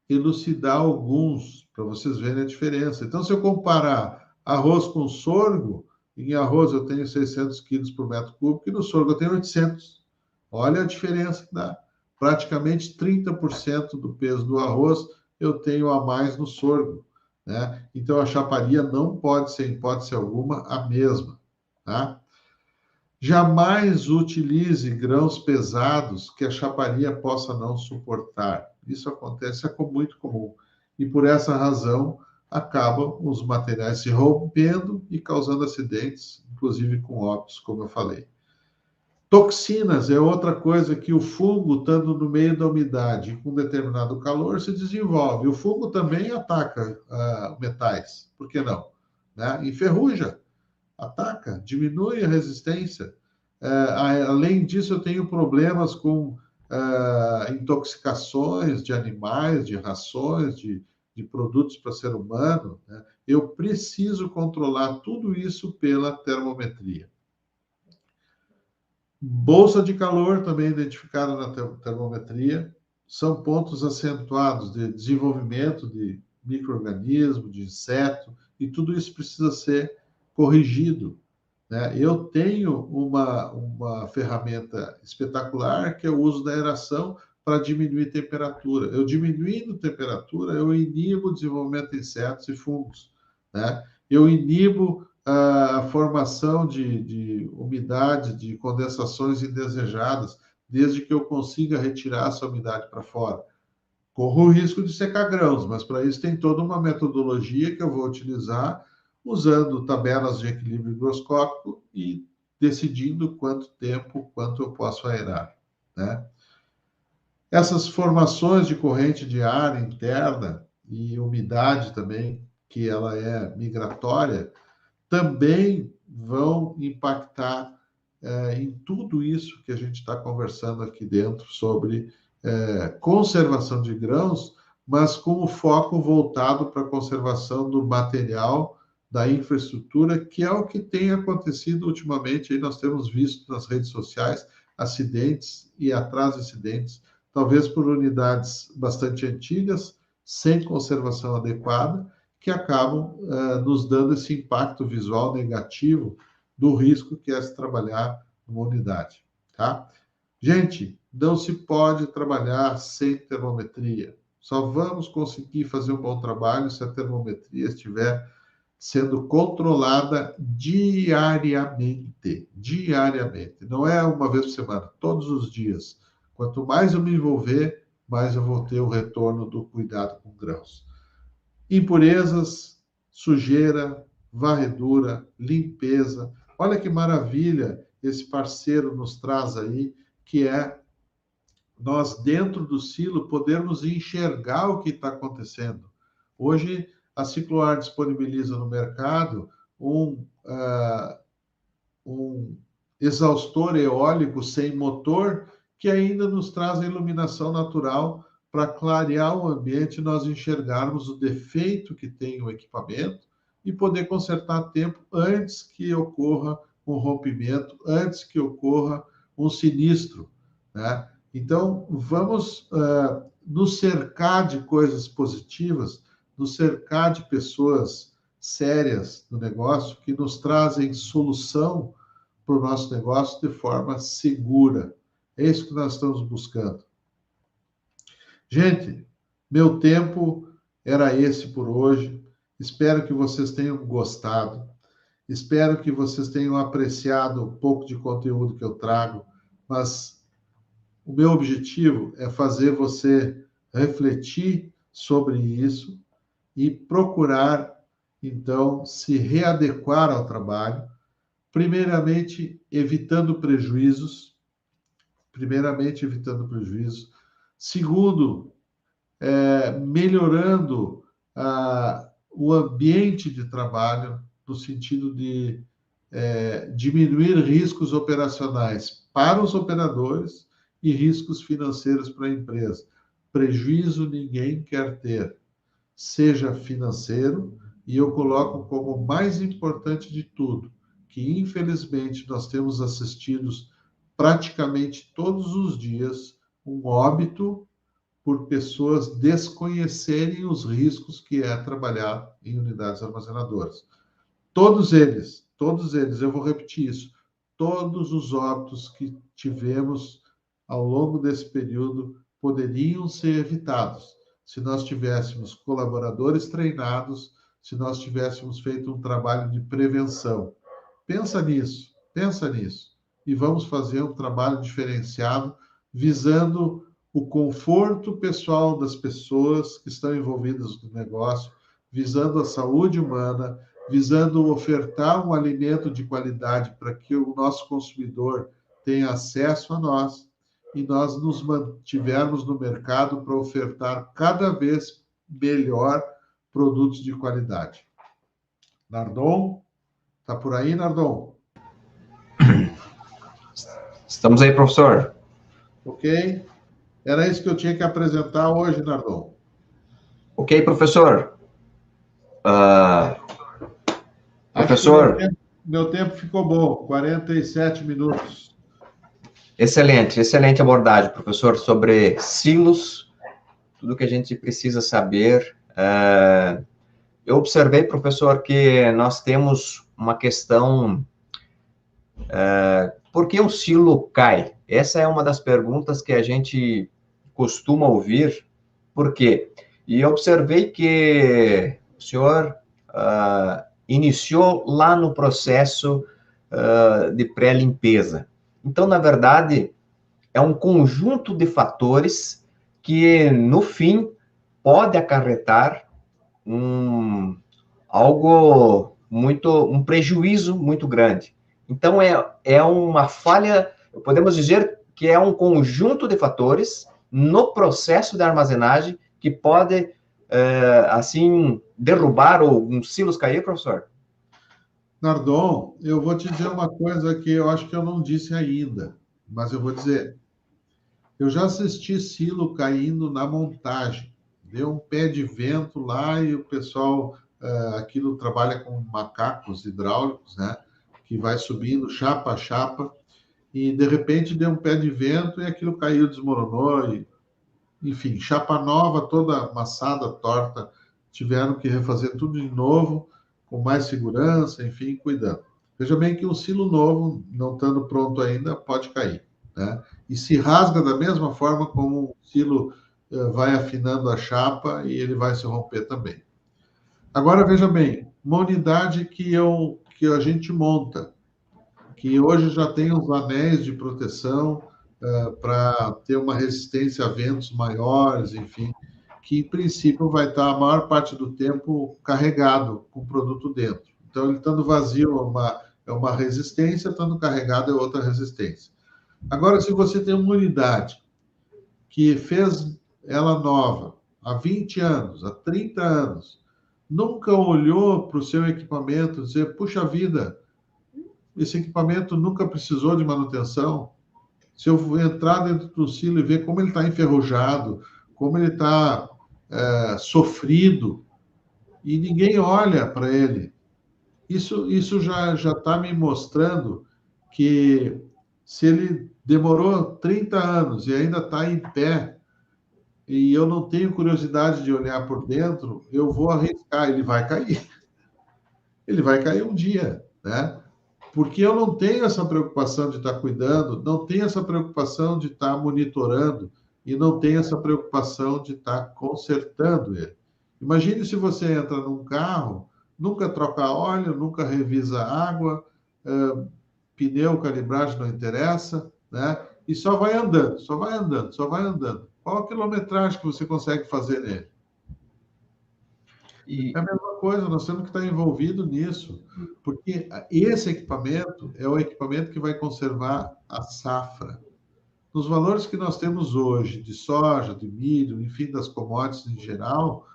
elucidar alguns, para vocês verem a diferença. Então, se eu comparar arroz com sorgo, em arroz eu tenho 600 quilos por metro cúbico e no sorgo eu tenho 800. Olha a diferença que dá. Praticamente 30% do peso do arroz eu tenho a mais no sorgo, né? Então, a chaparia não pode ser, em hipótese alguma, a mesma, tá? Jamais utilize grãos pesados que a chaparia possa não suportar. Isso acontece, é muito comum. E, por essa razão, acabam os materiais se rompendo e causando acidentes, inclusive com óbitos, como eu falei. Toxinas é outra coisa que o fungo, estando no meio da umidade com determinado calor, se desenvolve. O fungo também ataca metais, por que não? Né? Enferruja, ataca, diminui a resistência. Além disso, eu tenho problemas com intoxicações de animais, de rações, de produtos para ser humano, né? Eu preciso controlar tudo isso pela termometria. Bolsa de calor, também identificada na termometria, são pontos acentuados de desenvolvimento de micro-organismo, de inseto, e tudo isso precisa ser corrigido, né? Eu tenho uma ferramenta espetacular, que é o uso da aeração para diminuir temperatura. Eu diminuindo temperatura, eu inibo o desenvolvimento de insetos e fungos, né? Eu inibo a formação de umidade, de condensações indesejadas, desde que eu consiga retirar essa umidade para fora. Corro o risco de secar grãos, mas para isso tem toda uma metodologia que eu vou utilizar, usando tabelas de equilíbrio higroscópico e decidindo quanto tempo, quanto eu posso aerar, né? Essas formações de corrente de ar interna e umidade também, que ela é migratória, também vão impactar em tudo isso que a gente está conversando aqui dentro sobre conservação de grãos, mas com o foco voltado para a conservação do material, da infraestrutura, que é o que tem acontecido ultimamente. Aí nós temos visto nas redes sociais acidentes e atrás de acidentes, talvez por unidades bastante antigas, sem conservação adequada, que acabam nos dando esse impacto visual negativo do risco que é se trabalhar numa unidade, tá? Gente, não se pode trabalhar sem termometria. Só vamos conseguir fazer um bom trabalho se a termometria estiver sendo controlada diariamente. Diariamente. Não é uma vez por semana, todos os dias. Quanto mais eu me envolver, mais eu vou ter o retorno do cuidado com grãos. Impurezas, sujeira, varredura, limpeza. Olha que maravilha esse parceiro nos traz aí, que é nós dentro do silo podermos enxergar o que está acontecendo. Hoje, a Cicloar disponibiliza no mercado um exaustor eólico sem motor que ainda nos traz a iluminação natural para clarear o ambiente e nós enxergarmos o defeito que tem o equipamento e poder consertar a tempo antes que ocorra um rompimento, antes que ocorra um sinistro, né? Então, vamos nos cercar de coisas positivas, nos cercar de pessoas sérias no negócio que nos trazem solução para o nosso negócio de forma segura. É isso que nós estamos buscando. Gente, meu tempo era esse por hoje. Espero que vocês tenham gostado. Espero que vocês tenham apreciado um pouco de conteúdo que eu trago, mas o meu objetivo é fazer você refletir sobre isso e procurar, então, se readequar ao trabalho, primeiramente evitando prejuízos, segundo, melhorando o ambiente de trabalho, no sentido de diminuir riscos operacionais para os operadores e riscos financeiros para a empresa. Prejuízo ninguém quer ter, seja financeiro, e eu coloco como mais importante de tudo, que infelizmente nós temos assistido praticamente todos os dias um óbito por pessoas desconhecerem os riscos que é trabalhar em unidades armazenadoras. Todos eles, eu vou repetir isso, todos os óbitos que tivemos ao longo desse período poderiam ser evitados se nós tivéssemos colaboradores treinados, se nós tivéssemos feito um trabalho de prevenção. Pensa nisso, e vamos fazer um trabalho diferenciado, visando o conforto pessoal das pessoas que estão envolvidas no negócio, visando a saúde humana, visando ofertar um alimento de qualidade para que o nosso consumidor tenha acesso a nós e nós nos mantivermos no mercado para ofertar cada vez melhor produtos de qualidade. Nardon, tá por aí, Nardon? Estamos aí, professor. Ok. Era isso que eu tinha que apresentar hoje, Nardon. Ok, professor. Professor. Meu tempo ficou bom, 47 minutos. Excelente abordagem, professor, sobre silos, tudo que a gente precisa saber. Eu observei, professor, que nós temos uma questão, por que um silo cai? Essa é uma das perguntas que a gente costuma ouvir. Por quê? E eu observei que o senhor iniciou lá no processo de pré-limpeza. Então, na verdade, é um conjunto de fatores que, no fim, pode acarretar um prejuízo muito grande. Então, é uma falha, podemos dizer que é um conjunto de fatores no processo de armazenagem que pode, assim, derrubar ou um silos cair, professor? Nardon, eu vou te dizer uma coisa que eu acho que eu não disse ainda, mas eu vou dizer. Eu já assisti silo caindo na montagem. Deu um pé de vento lá e o pessoal, aquilo trabalha com macacos hidráulicos, né? Que vai subindo chapa a chapa, e de repente deu um pé de vento e aquilo caiu, desmoronou, e, enfim, chapa nova, toda amassada, torta, tiveram que refazer tudo de novo, com mais segurança, enfim, cuidando. Veja bem que um silo novo, não estando pronto ainda, pode cair, né? E se rasga da mesma forma como um silo vai afinando a chapa e ele vai se romper também. Agora, veja bem, uma unidade que a gente monta, que hoje já tem os anéis de proteção para ter uma resistência a ventos maiores, enfim, que, em princípio, vai estar a maior parte do tempo carregado com o produto dentro. Então, ele estando vazio é uma resistência, estando carregado é outra resistência. Agora, se você tem uma unidade que fez ela nova há 20 anos, há 30 anos, nunca olhou para o seu equipamento e dizer, puxa vida, esse equipamento nunca precisou de manutenção. Se eu entrar dentro do silo e ver como ele está enferrujado, como ele está sofrido, e ninguém olha para ele, isso já está me mostrando que se ele demorou 30 anos e ainda está em pé, e eu não tenho curiosidade de olhar por dentro, eu vou arriscar, ele vai cair. Ele vai cair um dia, né? Porque eu não tenho essa preocupação de estar cuidando, não tenho essa preocupação de estar monitorando e não tenho essa preocupação de estar consertando ele. Imagine se você entra num carro, nunca troca óleo, nunca revisa água, pneu, calibragem não interessa, né? E só vai andando, só vai andando, só vai andando. Qual a quilometragem que você consegue fazer nele? É a mesma coisa, nós temos que estar envolvido nisso, porque esse equipamento é o equipamento que vai conservar a safra. Nos valores que nós temos hoje, de soja, de milho, enfim, das commodities em geral,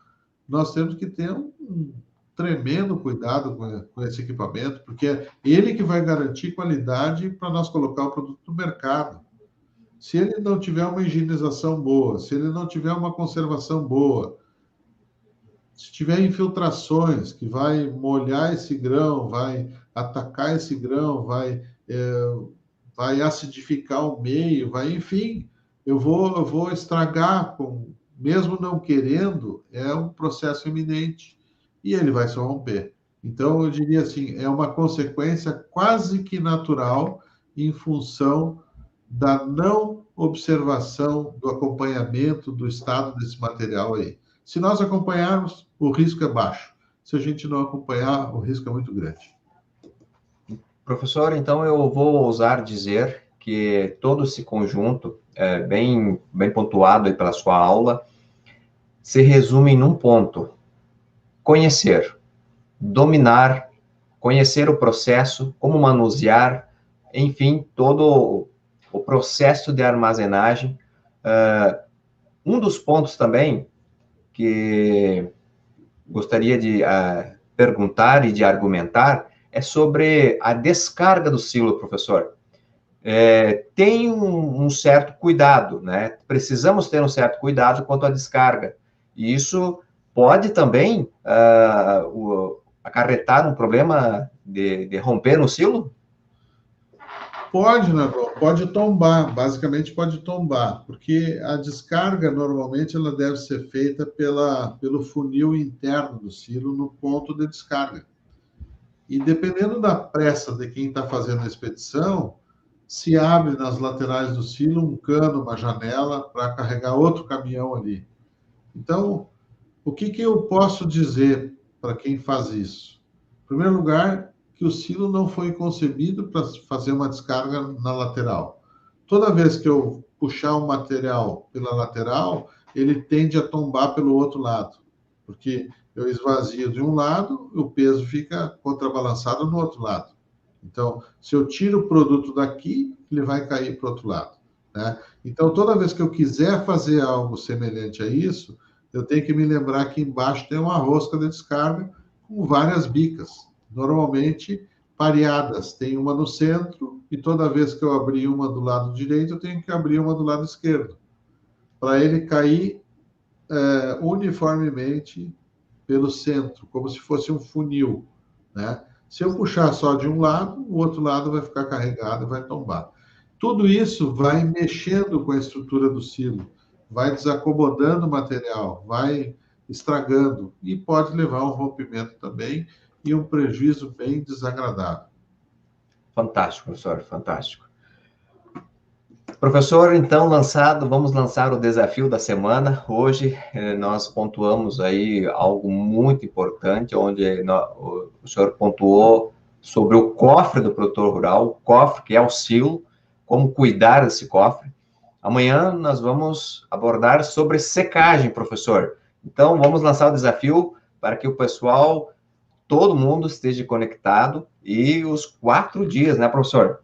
nós temos que ter um tremendo cuidado com esse equipamento, porque é ele que vai garantir qualidade para nós colocar o produto no mercado. Se ele não tiver uma higienização boa, se ele não tiver uma conservação boa, se tiver infiltrações que vai molhar esse grão, vai atacar esse grão, vai acidificar o meio, enfim, eu vou estragar, mesmo não querendo, é um processo iminente e ele vai se romper. Então, eu diria assim, é uma consequência quase que natural em função da não observação, do acompanhamento do estado desse material aí. Se nós acompanharmos, o risco é baixo. Se a gente não acompanhar, o risco é muito grande. Professor, então eu vou ousar dizer que todo esse conjunto, bem pontuado aí pela sua aula, se resume num ponto: conhecer, dominar, conhecer o processo, como manusear, enfim, todo o processo de armazenagem. Um dos pontos também que gostaria de perguntar e de argumentar é sobre a descarga do silo, professor. Tem um certo cuidado, né? Precisamos ter um certo cuidado quanto à descarga. E isso pode também acarretar um problema de romper no silo? Pode, Nardon, pode tombar, basicamente pode tombar, porque a descarga, normalmente, ela deve ser feita pelo funil interno do silo no ponto de descarga. E dependendo da pressa de quem está fazendo a expedição, se abre nas laterais do silo um cano, uma janela, para carregar outro caminhão ali. Então, o que eu posso dizer para quem faz isso? Em primeiro lugar, que o silo não foi concebido para fazer uma descarga na lateral. Toda vez que eu puxar um material pela lateral, ele tende a tombar pelo outro lado, porque eu esvazio de um lado, o peso fica contrabalançado no outro lado. Então, se eu tiro o produto daqui, ele vai cair para o outro lado, né? Então, toda vez que eu quiser fazer algo semelhante a isso, eu tenho que me lembrar que embaixo tem uma rosca de descarga com várias bicas, normalmente pareadas. Tem uma no centro e toda vez que eu abrir uma do lado direito, eu tenho que abrir uma do lado esquerdo, para ele cair uniformemente pelo centro, como se fosse um funil, né? Se eu puxar só de um lado, o outro lado vai ficar carregado e vai tombar. Tudo isso vai mexendo com a estrutura do silo, vai desacomodando o material, vai estragando e pode levar a um rompimento também e um prejuízo bem desagradável. Fantástico, professor, fantástico. Professor, então, vamos lançar o desafio da semana. Hoje nós pontuamos aí algo muito importante, onde o senhor pontuou sobre o cofre do produtor rural, o cofre que é o silo, como cuidar desse cofre. Amanhã nós vamos abordar sobre secagem, professor. Então, vamos lançar o desafio para que o pessoal, todo mundo esteja conectado, e os 4 dias, né, professor?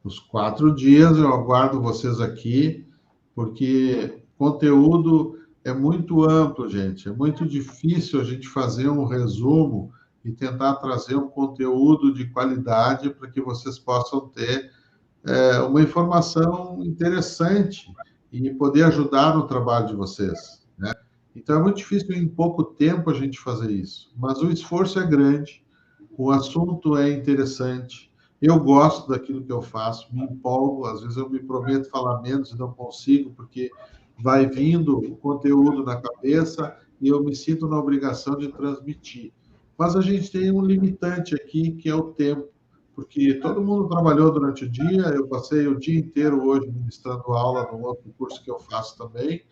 Os 4 dias, eu aguardo vocês aqui porque conteúdo é muito amplo, gente. É muito difícil a gente fazer um resumo e tentar trazer um conteúdo de qualidade para que vocês possam ter uma informação interessante e poder ajudar no trabalho de vocês, né? Então, é muito difícil em pouco tempo a gente fazer isso, mas o esforço é grande, o assunto é interessante, eu gosto daquilo que eu faço, me empolgo, às vezes eu me prometo falar menos e não consigo, porque vai vindo o conteúdo na cabeça e eu me sinto na obrigação de transmitir. Mas a gente tem um limitante aqui, que é o tempo, porque todo mundo trabalhou durante o dia, eu passei o dia inteiro hoje ministrando aula no outro curso que eu faço também,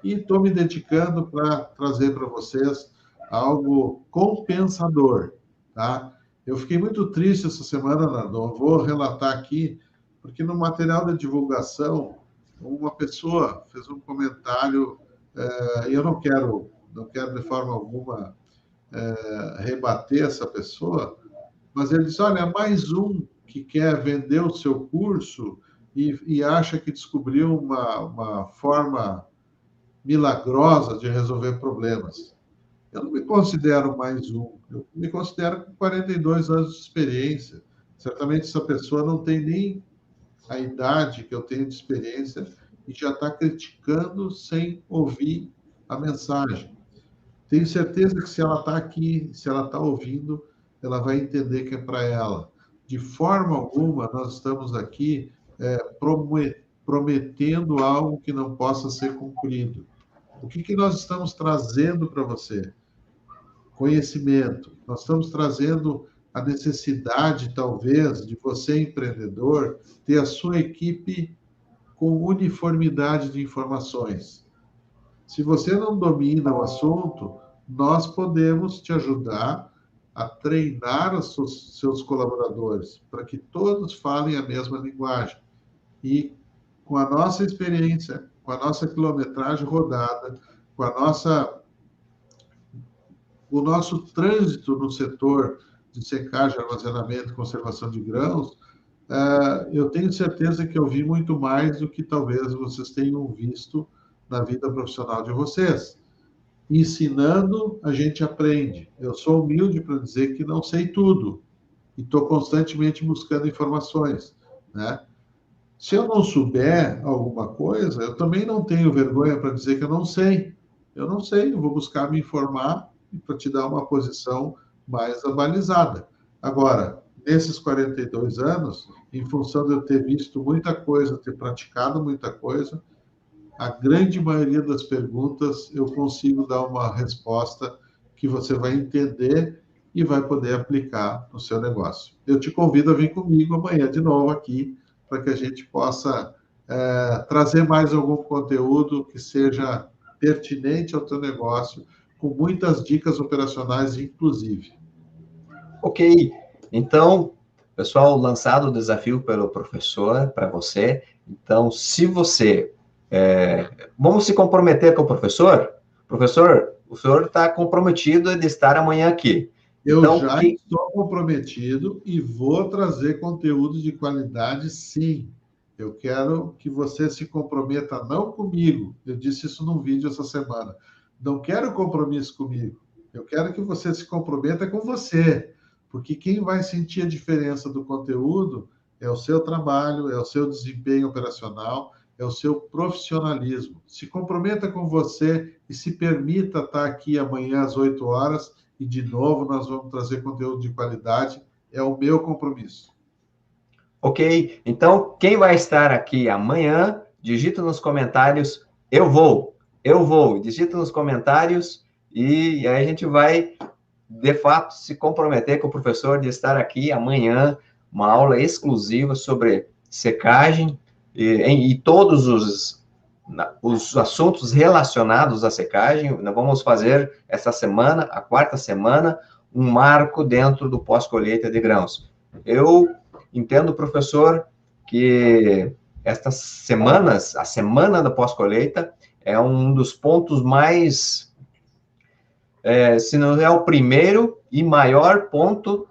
e estou me dedicando para trazer para vocês algo compensador, tá? Eu fiquei muito triste essa semana, Nardon, vou relatar aqui, porque no material da divulgação, uma pessoa fez um comentário, e eu não quero de forma alguma rebater essa pessoa, mas ele disse, olha, mais um que quer vender o seu curso e acha que descobriu uma forma milagrosa de resolver problemas. Eu não me considero mais um, eu me considero com 42 anos de experiência. Certamente essa pessoa não tem nem a idade que eu tenho de experiência e já está criticando sem ouvir a mensagem. Tenho certeza que se ela está aqui, se ela está ouvindo, ela vai entender que é para ela. De forma alguma, nós estamos aqui prometendo algo que não possa ser cumprido. O que nós estamos trazendo para você? Conhecimento. Nós estamos trazendo a necessidade, talvez, de você, empreendedor, ter a sua equipe com uniformidade de informações. Se você não domina o assunto, nós podemos te ajudar a treinar os seus colaboradores para que todos falem a mesma linguagem. E com a nossa experiência, com a nossa quilometragem rodada, com o nosso trânsito no setor de secagem, armazenamento e conservação de grãos, eu tenho certeza que eu vi muito mais do que talvez vocês tenham visto na vida profissional de vocês. Ensinando, a gente aprende. Eu sou humilde para dizer que não sei tudo e estou constantemente buscando informações, né? Se eu não souber alguma coisa, eu também não tenho vergonha para dizer que eu não sei. Eu não sei, eu vou buscar me informar para te dar uma posição mais abalizada. Agora, nesses 42 anos, em função de eu ter visto muita coisa, ter praticado muita coisa, a grande maioria das perguntas eu consigo dar uma resposta que você vai entender e vai poder aplicar no seu negócio. Eu te convido a vir comigo amanhã de novo aqui, para que a gente possa trazer mais algum conteúdo que seja pertinente ao teu negócio, com muitas dicas operacionais, inclusive. Ok, então, pessoal, lançado o desafio pelo professor para você. Então, se você... vamos se comprometer com o professor? Professor, o senhor está comprometido de estar amanhã aqui. Eu já estou comprometido e vou trazer conteúdo de qualidade, sim. Eu quero que você se comprometa, não comigo. Eu disse isso num vídeo essa semana. Não quero compromisso comigo. Eu quero que você se comprometa com você. Porque quem vai sentir a diferença do conteúdo é o seu trabalho, é o seu desempenho operacional, é o seu profissionalismo. Se comprometa com você e se permita estar aqui amanhã às 8 horas e, de novo, nós vamos trazer conteúdo de qualidade. É o meu compromisso. Ok, então, quem vai estar aqui amanhã, digita nos comentários, eu vou, digita nos comentários e aí a gente vai, de fato, se comprometer com o professor de estar aqui amanhã, uma aula exclusiva sobre secagem e todos os assuntos relacionados à secagem. Nós vamos fazer essa semana, a 4ª semana, um marco dentro do pós-colheita de grãos. Eu entendo, professor, que estas semanas, a semana da pós-colheita, é um dos pontos mais, se não é o primeiro e maior ponto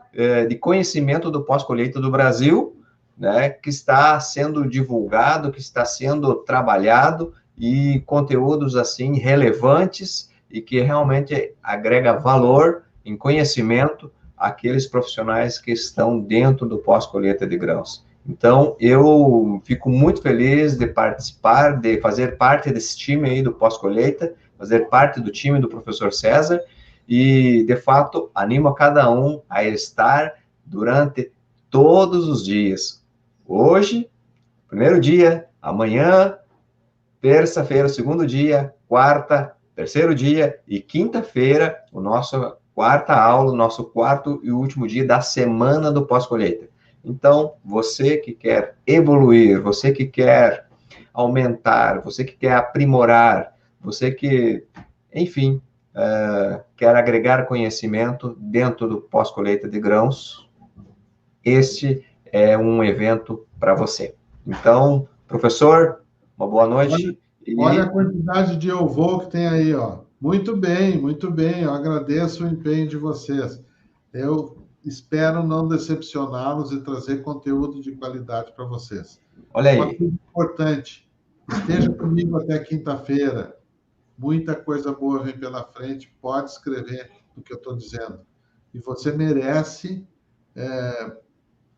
de conhecimento do pós-colheita do Brasil, né, que está sendo divulgado, que está sendo trabalhado, e conteúdos assim relevantes e que realmente agrega valor em conhecimento àqueles profissionais que estão dentro do pós-colheita de grãos. Então, eu fico muito feliz de participar, de fazer parte desse time aí do pós-colheita, fazer parte do time do professor César, e, de fato, animo a cada um a estar durante todos os dias. Hoje, primeiro dia, amanhã, terça-feira, segundo dia, quarta, terceiro dia e quinta-feira, o nosso quarta aula, o nosso quarto e último dia da semana do pós-colheita. Então, você que quer evoluir, você que quer aumentar, você que quer aprimorar, você que, enfim, quer agregar conhecimento dentro do pós-colheita de grãos, este é um evento para você. Então, professor, uma boa noite. Olha a quantidade de eu vou que tem aí, ó. Muito bem, eu agradeço o empenho de vocês. Eu espero não decepcioná-los e trazer conteúdo de qualidade para vocês. Olha aí. Uma coisa importante, esteja comigo até quinta-feira. Muita coisa boa vem pela frente, pode escrever o que eu estou dizendo. E você merece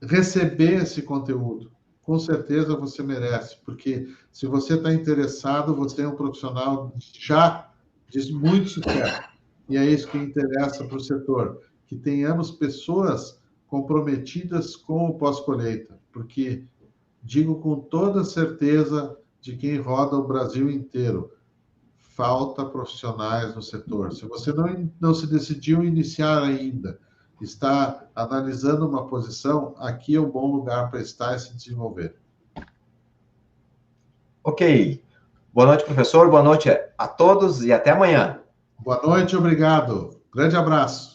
receber esse conteúdo. Com certeza você merece, porque se você está interessado, você é um profissional já de muito sucesso. E é isso que interessa para o setor, que tenhamos pessoas comprometidas com o pós-colheita, porque digo com toda certeza de quem roda o Brasil inteiro, falta profissionais no setor. Se você não se decidiu iniciar ainda, está analisando uma posição, aqui é um bom lugar para estar e se desenvolver. Ok. Boa noite, professor. Boa noite a todos e até amanhã. Boa noite, obrigado. Grande abraço.